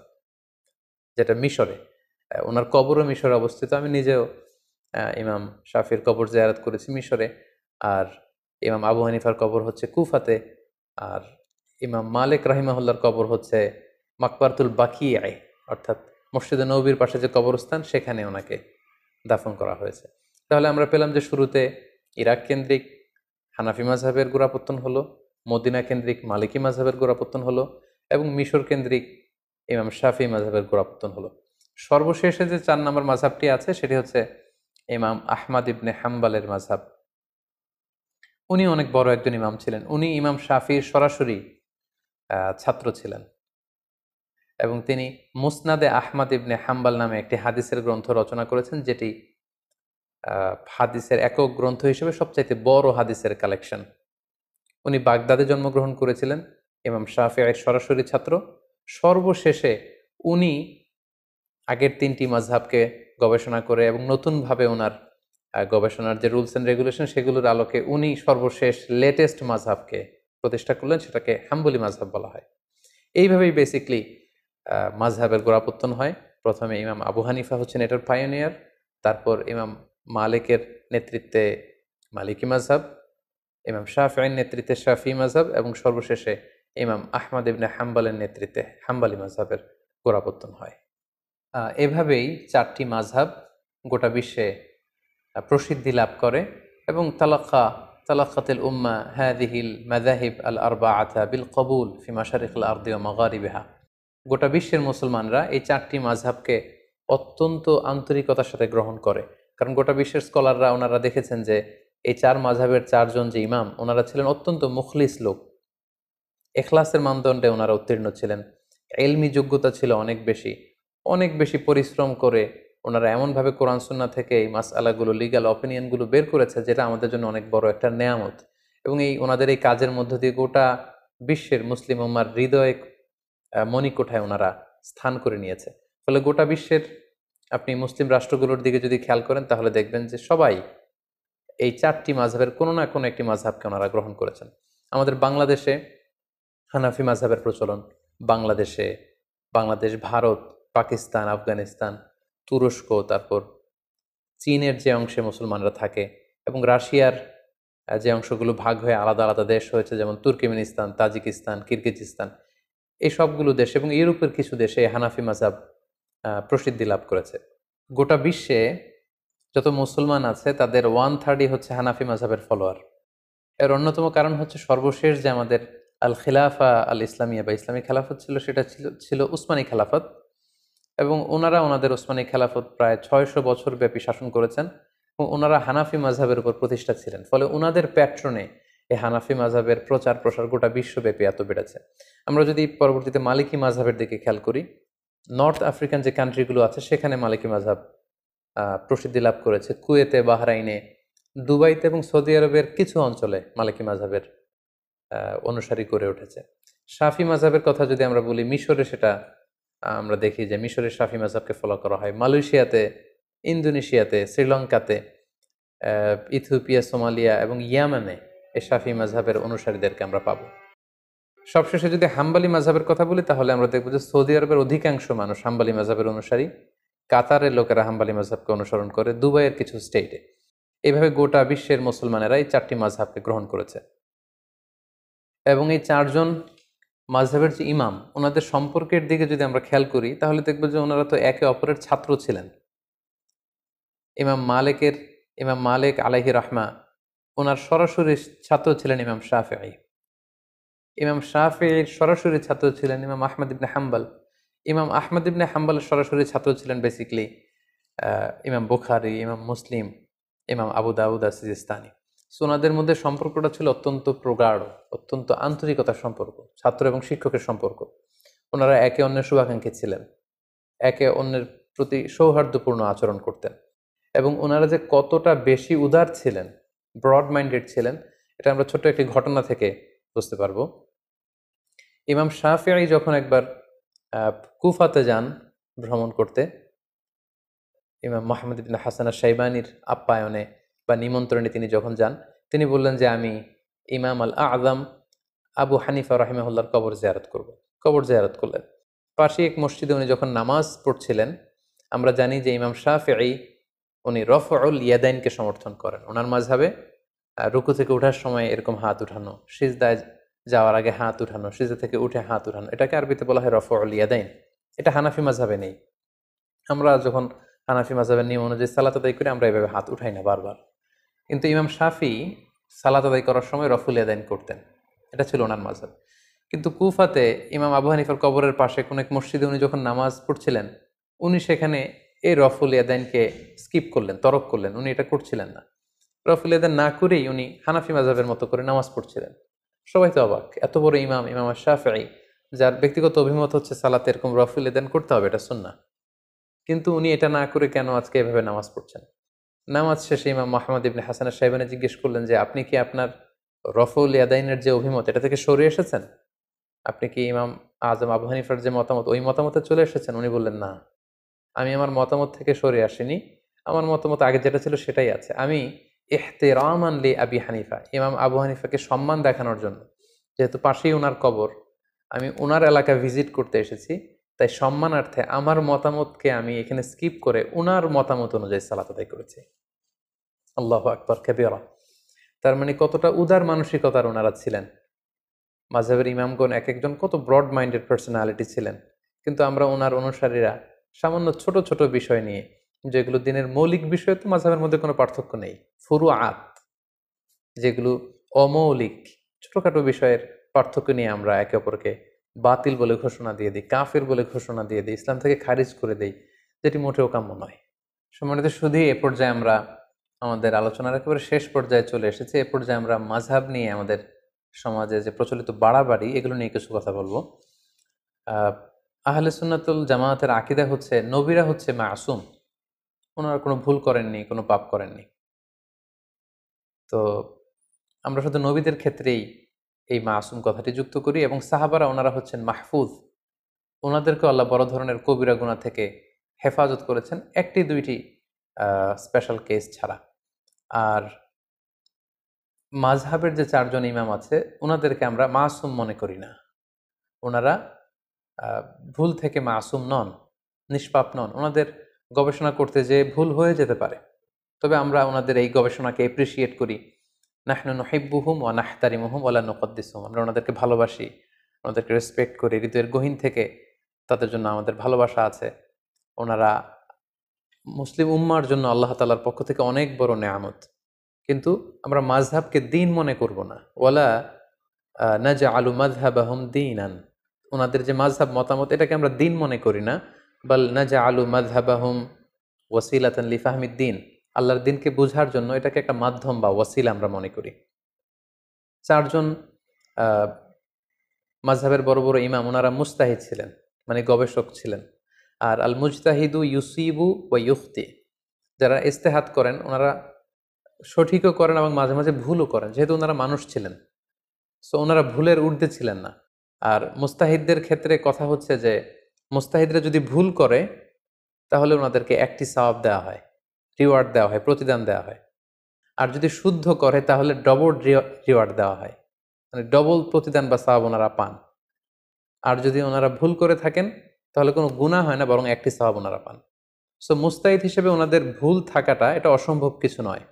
যেটা মিশরে। ওনার কবরও মিশরে অবস্থিত। আমি নিজেও ইমাম শাফির কবর জিয়ারত করেছি মিশরে। আর ইমাম আবু হানিফার কবর হচ্ছে কুফাতে, আর ইমাম মালিক রাহিমাহুল্লাহর কবর হচ্ছে মাকবারাতুল বাকিয়ায়, অর্থাৎ মসজিদে নববীর পাশে যে কবরস্থান, সেখানে ওনাকে দাফন করা হয়েছে। তাহলে আমরা পেলাম যে শুরুতে ইরাক কেন্দ্রিক হানাফি মাযহাবের গোড়াপত্তন হলো, মদিনা কেন্দ্রিক মালিকি মাযহাবের গোড়াপত্তন হলো, এবং মিশর কেন্দ্রিক ইমাম শাফি মাযহাবের গোড়াপত্তন হলো। সর্বশেষে যে 4 নম্বর মাযহাবটি আছে, সেটি হচ্ছে ইমাম আহমদ ইবনে হাম্বালের মাযহাব, উনি অনেক বড় একজন ইমাম ছিলেন। উনি ইমাম শাফির সরাসরি ছাত্র ছিলেন এবং তিনি মুসনাদে আহমদ ইবনে হাম্বাল নামে একটি হাদিসের গ্রন্থ রচনা করেছেন, যেটি হাদিসের একক গ্রন্থ হিসেবে সবচাইতে বড় হাদিসের কালেকশন। উনি বাগদাদে জন্মগ্রহণ করেছিলেন, ইমাম শাফিঈর সরাসরি ছাত্র। সর্বশেষে উনি আগের তিনটি মাযহাবকে গবেষণা করে এবং নতুনভাবে ওনার গবেষণার যে রুলস অ্যান্ড রেগুলেশন সেগুলোর আলোকে উনি সর্বশেষ লেটেস্ট মাযহাবকে প্রতিষ্ঠা করলেন, সেটাকে হাম্বলি মাযহাব বলা হয়। এইভাবেই বেসিকলি মাযহাবের গোড়াপত্তন হয়। প্রথমে ইমাম আবু হানিফা হচ্ছেন এটার পায়োনিয়ার, তারপর ইমাম মালিকের নেতৃত্বে মালিকি মাযহাব, ইমাম শাফিঈর নেতৃত্বে শাফিঈ মাযহাব এবং সর্বশেষে ইমাম আহমদ ইবনে হাম্বলের নেতৃত্বে হাম্বলি মাযহাবের গোড়াপত্তন হয়। এভাবেই চারটি মাযহাব গোটা বিশ্বে প্রসিদ্ধি লাভ করে এবং তালাক্কাতিল উম্মাহ হাযিহিল মাযাহিব আল আরবাআতা বিল কবুল ফি মাশারিকিল আরদি ওয়া মাগারিবিহা। গোটা বিশ্বের মুসলমানরা এই চারটি মাযহাবকে অত্যন্ত আন্তরিকতার সাথে গ্রহণ করে, কারণ গোটা বিশ্বের স্কলাররা ওনারা দেখেছেন যে এই চার মাযহাবের চারজন যে ইমাম, ওনারা ছিলেন অত্যন্ত মুখলিস লোক। এখলাসের মানদণ্ডে ওনারা উত্তীর্ণ ছিলেন, ইলমি যোগ্যতা ছিল অনেক বেশি পরিশ্রম করে ওনারা এমনভাবে কোরআন সুন্নাহ থেকে এই মাসআলাগুলো, লিগ্যাল অপিনিয়নগুলো বের করেছে, যেটা আমাদের জন্য অনেক বড় একটা নেয়ামত। এবং ওনাদের এই কাজের মধ্য দিয়ে গোটা বিশ্বের মুসলিম উম্মার হৃদয়ে মণিকোঠায় ওনারা স্থান করে নিয়েছে। ফলে গোটা বিশ্বের আপনি মুসলিম রাষ্ট্রগুলোর দিকে যদি খেয়াল করেন তাহলে দেখবেন যে সবাই এই চারটি মাযহাবের কোনো না কোনো একটি মাযহাবকে ওনারা গ্রহণ করেছেন। আমাদের বাংলাদেশে হানাফি মাযহাবের প্রচলন, বাংলাদেশ, ভারত, পাকিস্তান, আফগানিস্তান, তুরস্ক, তারপর চীনের যে অংশে মুসলমানরা থাকে এবং রাশিয়ার যে অংশগুলো ভাগ হয়ে আলাদা আলাদা দেশ হয়েছে, যেমন তুর্কমেনিস্তান, তাজিকিস্তান, কিরগিজস্তান, এই সবগুলো দেশ এবং ইউরোপের কিছু দেশে হানাফি মাযহাব প্রসিদ্ধি লাভ করেছে। গোটা বিশ্বে যত মুসলমান আছে তাদের 1/3 হচ্ছে হানাফি মাযহাবের ফলোয়ার। এর অন্যতম কারণ হচ্ছে সর্বশেষ যে আমাদের আল খিলাফা আল ইসলামিয়া বা ইসলামী খেলাফত ছিল, সেটা ছিল উসমানী খেলাফত এবং ওনারা ওনাদের উসমানী খেলাফত প্রায় 600 বছর ব্যাপী শাসন করেছেন এবং ওনারা হানাফি মাযহাবের উপর প্রতিষ্ঠা ছিলেন। ফলে ওনাদের প্যাট্রনে এই হানাফি মাযহাবের প্রচার প্রসার গোটা বিশ্বব্যাপী এত বেড়েছে। আমরা যদি পরবর্তীতে মালিকি মাযহাবের দিকে খেয়াল করি, নর্থ আফ্রিকান যে কান্ট্রিগুলো আছে সেখানে মালিকি মাযহাব প্রসিদ্ধি লাভ করেছে। কুয়েতে, বাহরাইনে, দুবাইতে এবং সৌদি আরবের কিছু অঞ্চলে মালিকি মাযহাবের অনুসারী করে উঠেছে। শাফি মাযহাবের কথা যদি আমরা বলি, মিশরে সেটা আমরা দেখি যে মিশরের শাফি মাযহাবকে ফলো করা হয়। মালয়েশিয়াতে, ইন্দোনেশিয়াতে, শ্রীলঙ্কাতে, ইথিওপিয়া, সোমালিয়া এবং ইয়ামানে এই শাফি মাযহাবের অনুসারীদেরকে আমরা পাবো। সবশেষে যদি হাম্বলি মাযহাবের কথা বলি তাহলে আমরা দেখব যে সৌদি আরবের অধিকাংশ মানুষ হাম্বলি মাযহাবের অনুসারী, কাতারের লোকেরা হাম্বলি মাযহাবকে অনুসরণ করে, দুবাইয়ের কিছু স্টেটে। এইভাবে গোটা বিশ্বের মুসলমানেরা এই চারটি মাযহাবকে গ্রহণ করেছে এবং এই চারজন মাযহাবের যে ইমাম, ওনাদের সম্পর্কের দিকে যদি আমরা খেয়াল করি তাহলে দেখব যে ওনারা তো একে অপরের ছাত্র ছিলেন। ইমাম মালিক আলাইহি রাহমা, ওনার সরাসরি ছাত্র ছিলেন ইমাম শাফিঈ। ইমাম শাফিঈর সরাসরি ছাত্র ছিলেন ইমাম আহমদ ইবনে হাম্বল। ইমাম আহমদ ইবনে হাম্বলের সরাসরি ছাত্র ছিলেন বেসিক্যালি ইমাম বুখারী, ইমাম মুসলিম, ইমাম আবু দাউদ সিজিস্তানি। সো ওনাদের মধ্যে সম্পর্কটা ছিল অত্যন্ত প্রগাঢ়, অত্যন্ত আন্তরিকতার সম্পর্ক, ছাত্র এবং শিক্ষকের সম্পর্ক। ওনারা একে অন্যের শুভাকাঙ্ক্ষী ছিলেন, একে অন্যের প্রতি সৌহার্দ্যপূর্ণ আচরণ করতেন এবং ওনারা যে কতটা বেশি উদার ছিলেন, ব্রড মাইন্ডেড ছিলেন, এটা আমরা ছোট্ট একটি ঘটনা থেকে বুঝতে পারবো। ইমাম শাফিঈ যখন একবার কুফাতে যান ভ্রমণ করতে, ইমাম মুহাম্মদ ইবনে হাসান আশ-শাইবানির আপ্যায়নে বা নিমন্ত্রণে তিনি যখন যান, তিনি বললেন যে আমি ইমাম আল আযম আবু হানিফা রাহিমাহুল্লাহর কবর জিয়ারত করব। কবর জিয়ারত করলেন। পাশে এক মসজিদে উনি যখন নামাজ পড়ছিলেন, আমরা জানি যে ইমাম শাফিঈ উনি রফউল ইয়াদাইনকে সমর্থন করেন। ওনার মাযহাবে রুকু থেকে ওঠার সময় এরকম হাত উঠানো, সিজদায় যাওয়ার আগে হাত উঠানো, সিজদা থেকে উঠে হাত উঠানো, এটাকে আরবিতে বলা হয় রফউল ইয়াদাইন। এটা হানাফি মাযহাবে নেই। আমরা যখন হানাফি মাযহাবের নিয়ম অনুযায়ী সালাত আদায় করি আমরা এভাবে হাত উঠাই না বারবার, কিন্তু ইমাম শাফিঈ সালাত আদায় করার সময় রফুল ইয়াদাইন করতেন। এটা ছিল ওনার মাযহাব। কিন্তু কুফাতে ইমাম আবু হানিফার কবরের পাশে কোন এক মসজিদে উনি যখন নামাজ পড়ছিলেন, উনি সেখানে এই রফুল ইয়াদাইনকে স্কিপ করলেন, তরক করলেন, উনি এটা করছিলেন না। রফুল ইয়াদাইন না করেই উনি হানাফি মাযহাবের মতো করে নামাজ পড়ছিলেন। সবাই তো অবাক, এত বড় ইমাম, ইমাম শাফিঈ, যার ব্যক্তিগত অভিমত হচ্ছে সালাতে এরকম রফুল ইয়াদাইন করতে হবে, এটা সুন্নাহ, কিন্তু উনি এটা না করে কেন আজকে এভাবে নামাজ পড়ছেন? নামাজ শেষে ইমাম মুহাম্মদ ইবনে হাসান আশ-শাইবানী জিজ্ঞেস করলেন যে আপনি কি আপনার রফউল ইয়াদাইনের যে অভিমত এটা থেকে সরে এসেছেন? আপনি কি ইমাম আজম আবু হানিফার যে মতামত ওই মতামতে চলে এসেছেন? উনি বললেন, না, আমি আমার মতামত থেকে সরে আসিনি, আমার মতামত আগে যেটা ছিল সেটাই আছে। আমি ইহতিরামান লি আবি হানিফা, ইমাম আবু হানিফাকে সম্মান দেখানোর জন্য, যেহেতু পাশেই ওনার কবর, আমি ওনার এলাকা ভিজিট করতে এসেছি, তাই সম্মানার্থে আমার মতামতকে আমি এখানে স্কিপ করে ওনার মতামত অনুযায়ী সালাত আদায় করেছি। আল্লাহু আকবার কাবীরা। তার মানে কতটা উদার মানসিকতার ওনারা ছিলেন। মাযহাবের ইমামগণ এক একজন কত ব্রড মাইন্ডেড পার্সোনালিটি ছিলেন, কিন্তু আমরা ওনার অনুসারীরা সামান্য ছোট ছোট বিষয় নিয়ে, যেগুলো দিনের মৌলিক বিষয়, তো মাযহাবের মধ্যে কোনো পার্থক্য নেই, ফুরুআত যেগুলো অমৌলিক ছোটখাটো বিষয়ের পার্থক্য নিয়ে আমরা একে অপরকে বাতিল বলে ঘোষণা দিয়ে দিই, কাফের বলে ঘোষণা দিয়ে দিই, ইসলাম থেকে খারিজ করে দিই, যেটি মোটেও কাম্য নয়। সম্মানিত শুধু এ পর্যায়ে আমরা আমাদের আলোচনার একেবারে শেষ পর্যায়ে চলে এসেছি। এ পর্যায়ে আমরা মাযহাব নিয়ে আমাদের সমাজে যে প্রচলিত বাড়াবাড়ি, এগুলো নিয়ে কিছু কথা বলবো। আহলে সুন্নাতুল জামায়াতের আকীদা হচ্ছে নবীরা হচ্ছে মাসুম, ওনারা কোনো ভুল করেননি, কোনো পাপ করেননি। তো আমরা শুধু নবীদের ক্ষেত্রেই এই মাসুম কথাটি যুক্ত করি, এবং সাহাবারা ওনারা হচ্ছেন মাহফুজ, ওনাদেরকে আল্লাহ বড় ধরনের কবিরা গুনাহ থেকে হেফাজত করেছেন, একটি দুইটি স্পেশাল কেস ছাড়া। আর মাযহাবের যে চারজন ইমাম আছে ওনাদেরকে আমরা মাসুম মনে করি না, ওনারা ভুল থেকে মাসুম নন, নিষ্পাপ নন, ওনাদের গবেষণা করতে যে ভুল হয়ে যেতে পারে, তবে আমরা ওনাদের এই গবেষণাকে এপ্রিসিয়েট করি। নাহনু নুহিব্বুহুম ওয়া নাহতারিমুহুম ওয়া লা নুকদ্দিসুহুম, আমরা ওনাদেরকে ভালোবাসি, ওনাদেরকে রেসপেক্ট করি, হৃদয়ের গহীন থেকে তাদের জন্য আমাদের ভালোবাসা আছে। ওনারা মুসলিম উম্মার জন্য আল্লাহ তাআলার পক্ষ থেকে অনেক বড় নেয়ামত, কিন্তু আমরা মাযহাবকে দ্বীন মনে করব না। ওয়ালা নাজআলু মাযহাবাহুম দীনান, ওনাদের যে মাযহাব মতামত এটাকে আমরা দ্বীন মনে করি না, বাল নাজআলু মাযহাবাহুম ওয়াসিলাতান লিফাহমিদ দ্বীন, আল্লাহর দ্বীনকে বোঝার জন্য এটাকে একটা মাধ্যম বা ওয়াসিলা আমরা মনে করি। চারজন মাযহাবের বড় বড় ইমাম ওনারা মুজতাহিদ ছিলেন, মানে গবেষক ছিলেন। আর আল মুজতাহিদু ইউসিবু ওয়া ইউখতি, যারা ইজতিহাদ করেন ওনারা সঠিকও করেন এবং মাঝে মাঝে ভুলও করেন, যেহেতু ওনারা মানুষ ছিলেন, সো ওনারা ভুলের ঊর্ধ্বে ছিলেন না। আর মুস্তাহিদদের ক্ষেত্রে কথা হচ্ছে যে মুস্তাহিদরা যদি ভুল করে তাহলে ওনাদেরকে একটি সওয়াব দেওয়া হয়, রিওয়ার্ড দেওয়া হয়, প্রতিদান দেওয়া হয়। আর যদি শুদ্ধ করে তাহলে ডবল রিওয়ার্ড দেওয়া হয়, মানে ডবল প্রতিদান বা সওয়াব ওনারা পান। আর যদি ওনারা ভুল করে থাকেন তাহলে কোনো গুনাহ হয় না, বরং একটি সওয়াব ওনারা পান। সো মুস্তাহিদ হিসেবে ওনাদের ভুল থাকাটা এটা অসম্ভব কিছু নয়,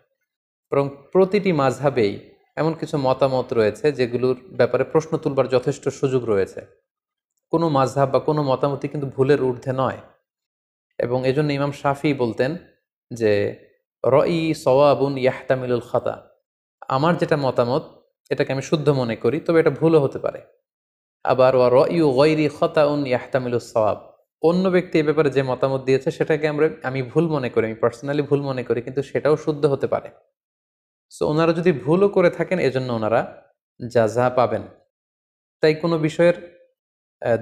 বরং প্রতিটি মাযহাবেই এমন কিছু মতামত রয়েছে যেগুলোর ব্যাপারে প্রশ্ন তুলবার যথেষ্ট সুযোগ রয়েছে। কোনো মাযহাব বা কোনো মতামতই কিন্তু ভুলের ঊর্ধ্বে নয়। এবং এজন্য ইমাম শাফি বলতেন যে রই সওয়াবুন ইয়াহতামিলুল খাতা, আমার যেটা মতামত এটাকে আমি শুদ্ধ মনে করি, তবে এটা ভুলও হতে পারে। আবার ওয়া রয়ু গায়রি খাতাউন ইয়াহতামিলুস সওয়াব, অন্য ব্যক্তি এ ব্যাপারে যে মতামত দিয়েছে সেটাকে আমি ভুল মনে করি, আমি পার্সোনালি ভুল মনে করি, কিন্তু সেটাও শুদ্ধ হতে পারে। সো ওনারা যদি ভুলও করে থাকেন এজন্য ওনারা জাযা পাবেন। তাই কোনো বিষয়ের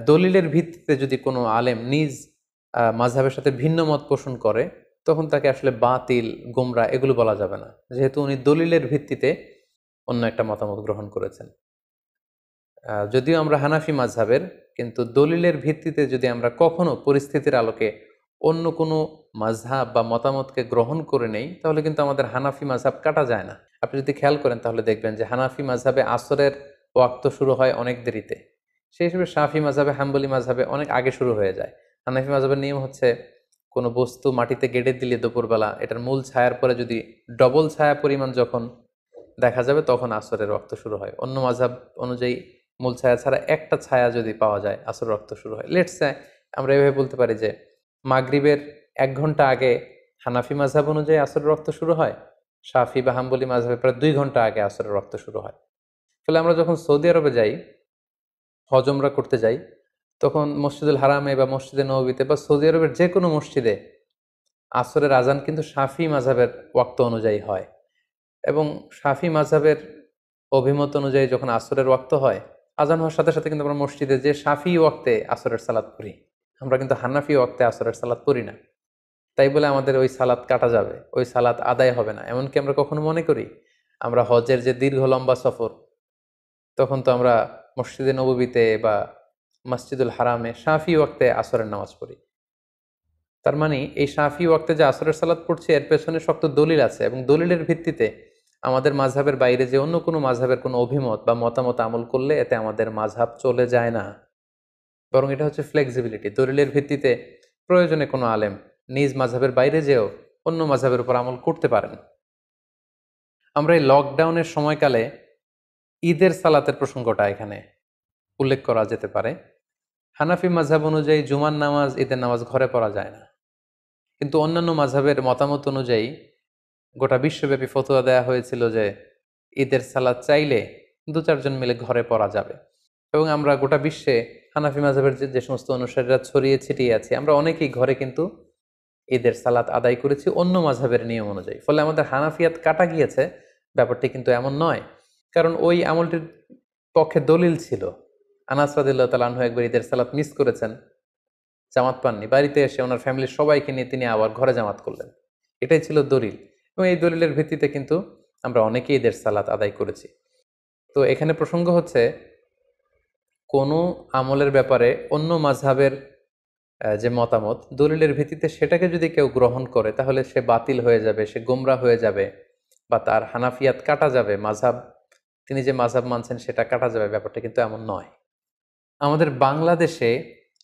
দলিলের ভিত্তিতে যদি কোনো আলেম নিজ মাযহাবের সাথে ভিন্ন মত পোষণ করে তখন তাকে আসলে বাতিল, গোমরা এগুলো বলা যাবে না, যেহেতু উনি দলিলের ভিত্তিতে অন্য একটা মতামত গ্রহণ করেছেন। যদিও আমরা হানাফি মাযহাবের, কিন্তু দলিলের ভিত্তিতে যদি আমরা কখনো পরিস্থিতির আলোকে অন্য কোনো মাযহাব বা মতামতকে গ্রহণ করে নেই তাহলে কিন্তু আমাদের হানাফি মাযহাব কাটা যায় না। আপনি যদি খেয়াল করেন তাহলে দেখবেন যে হানাফি মাযহাবে আসরের ওয়াক্ত শুরু হয় অনেক দেরিতে, সেই হিসেবে শাফি মাযহাবে, হাম্বলি মাযহাবে অনেক আগে শুরু হয়ে যায়। হানাফি মাযহাবের নিয়ম হচ্ছে কোনো বস্তু মাটিতে গেড়ে দিলে দুপুরবেলা এটার মূল ছায়ার পরে যদি ডবল ছায়া পরিমাণ যখন দেখা যাবে তখন আসরের ওয়াক্ত শুরু হয়। অন্য মাযহাব অনুযায়ী মূল ছায়া ছাড়া একটা ছায়া যদি পাওয়া যায় আসর রক্ত শুরু হয়। লেটস সে আমরা এভাবে বলতে পারি যে মাগরিবের 1 ঘন্টা আগে হানাফি মাযহাব অনুযায়ী আসরের রক্ত শুরু হয়, শাফি বা হাম্বলি মাযহাবে প্রায় 2 ঘন্টা আগে আসরের রক্ত শুরু হয়। ফলে আমরা যখন সৌদি আরবে যাই, হজ উমরা করতে যাই, তখন মসজিদুল হারামে বা মসজিদে নববীতে বা সৌদি আরবের যে কোনো মসজিদে আসরের আজান কিন্তু শাফি মাযহাবের ওয়াক্ত অনুযায়ী হয়। এবং শাফি মাযহাবের অভিমত অনুযায়ী যখন আসরের ওয়াক্ত হয়, আজান হওয়ার সাথে সাথে কিন্তু আমরা মসজিদে যে শাফি ওয়াক্তে আসরের সালাত পড়ি, আমরা কিন্তু হানাফি ওয়াক্তে আসরের সালাত পড়ি না। তাই বলে আমাদের ওই সালাত কাটা যাবে, ওই সালাত আদায় হবে না, এমনকি আমরা কখনো মনে করি আমরা হজের যে দীর্ঘ লম্বা সফর, তখন তো আমরা মসজিদে নববীতে বা মসজিদুল হারামে শাফি ওয়াক্তে আসরের নামাজ পড়ি। তার মানে এই শাফি ওয়াক্তে যে আসরের সালাত পড়ছি এর পেছনে শক্ত দলিল আছে, এবং দলিলের ভিত্তিতে আমাদের মাযহাবের বাইরে যে অন্য কোনো মাযহাবের কোনো অভিমত বা মতামত আমল করলে এতে আমাদের মাযহাব চলে যায় না, বরং এটা হচ্ছে ফ্লেক্সিবিলিটি। দলিলের ভিত্তিতে প্রয়োজনে কোনো আলেম নিজ মাযহাবের বাইরে যেও অন্য মাযহাবের উপর আমল করতে পারেন। আমরা এই লকডাউনের সময়কালে ঈদের সালাতের প্রসঙ্গটা এখানে উল্লেখ করা যেতে পারে। হানাফি মাযহাব অনুযায়ী জুমার নামাজ, ঈদের নামাজ ঘরে পড়া যায় না, কিন্তু অন্যান্য মাযহাবের মতামত অনুযায়ী গোটা বিশ্বব্যাপী ফতোয়া দেয়া হয়েছিল যে ঈদের সালাত চাইলে 2-4 জন মিলে ঘরে পড়া যাবে। এবং আমরা গোটা বিশ্বে হানাফি মাযহাবের যে সমস্ত অনুসারীরা ছড়িয়ে ছিটিয়ে আছে, আমরা অনেকেই ঘরে কিন্তু ঈদের সালাত আদায় করেছি অন্য মাযহাবের নিয়ম অনুযায়ী। ফলে আমাদের হানাফিয়াত কাটা গিয়েছে, ব্যাপারটি কিন্তু এমন নয়। কারণ ওই আমলটির পক্ষে দলিল ছিল। আনাস রাদিয়াল্লাহু তাআলা আনহু একবার ঈদের সালাত মিস করেছেন, জামাত পাননি, বাড়িতে এসে ওনার ফ্যামিলির সবাইকে নিয়ে তিনি আবার ঘরে জামাত করলেন। এটাই ছিল দলিল, এবং এই দলিলের ভিত্তিতে কিন্তু আমরা অনেকেই ঈদের সালাত আদায় করেছি। তো এখানে প্রসঙ্গ হচ্ছে কোনো আমলের ব্যাপারে অন্য মাযহাবের যে মতামত দলিলের ভিত্তিতে সেটাকে যদি কেউ গ্রহণ করে তাহলে সে বাতিল হয়ে যাবে, সে গোমরা হয়ে যাবে, বা তার হানাফিয়াত কাটা যাবে, মাযহাব তিনি যে মাযহাব মানছেন সেটা কাটা যাবে, ব্যাপারটা কিন্তু এমন নয়। আমাদের বাংলাদেশে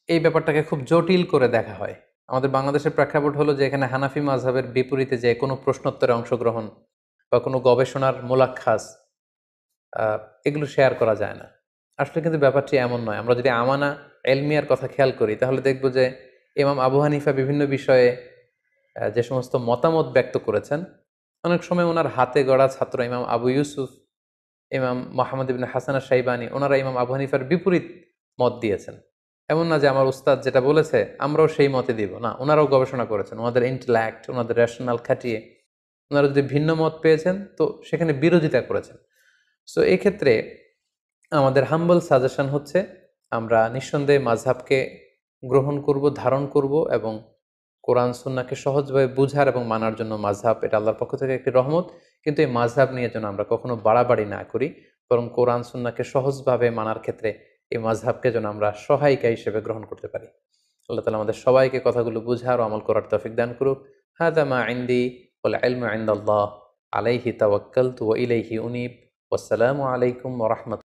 এই ব্যাপারটাকে খুব জটিল করে দেখা হয়। আমাদের বাংলাদেশের প্রেক্ষাপট হলো যে এখানে হানাফি মাযহাবের বিপরীতে যে কোনো প্রশ্নোত্তরে অংশগ্রহণ বা কোনো গবেষণার মোলাক্ষাস এগুলো শেয়ার করা যায় না। আসলে কিন্তু ব্যাপারটি এমন নয়। আমরা যদি আমানা এলমিয়ার কথা খেয়াল করি তাহলে দেখব যে ইমাম আবু হানিফা বিভিন্ন বিষয়ে যে সমস্ত মতামত ব্যক্ত করেছেন, অনেক সময় ওনার হাতে গড়া ছাত্র ইমাম আবু ইউসুফ, ইমাম মোহাম্মদ ইবনে হাসান আশ-শাইবানি, ওনারা ইমাম আবু হানিফার বিপরীত মত দিয়েছেন। এমন না যে আমার উস্তাদ যেটা বলেছে আমরাও সেই মতে দিব, না, ওনারাও গবেষণা করেছেন, ওনাদের ইন্টেলেক্ট, ওনাদের রেশনাল খাটিয়ে ওনারা যদি ভিন্ন মত পেয়েছেন তো সেখানে বিরোধিতা করেছেন। সো এক্ষেত্রে আমাদের হাম্বল সাজেশন হচ্ছে আমরা নিঃসন্দেহে মাযহাবকে গ্রহণ করব, ধারণ করব, এবং কোরআন সুন্নাহকে সহজভাবে বুঝার এবং মানার জন্য মাযহাব এটা আল্লাহর পক্ষ থেকে একটি রহমত। কিন্তু এই মাযহাব নিয়ে যেন আমরা কখনো বাড়াবাড়ি না করি, বরং কোরআন সুন্নাহকে সহজভাবে মানার ক্ষেত্রে এই মাযহাবকে যেন আমরা সহায়িকা হিসেবে গ্রহণ করতে পারি। আল্লাহ তাআলা আমাদের সবাইকে কথাগুলো বুঝার ও আমল করার তৌফিক দান করুক। হাযা মা ইনদি ওয়াল ইলমু ইনদাল্লাহ আলাইহি তাওয়াক্কালতু ওয়া ইলাইহি উনীব। ওয়াসসালামু আলাইকুম ওয়া রাহমাতুল্লাহ।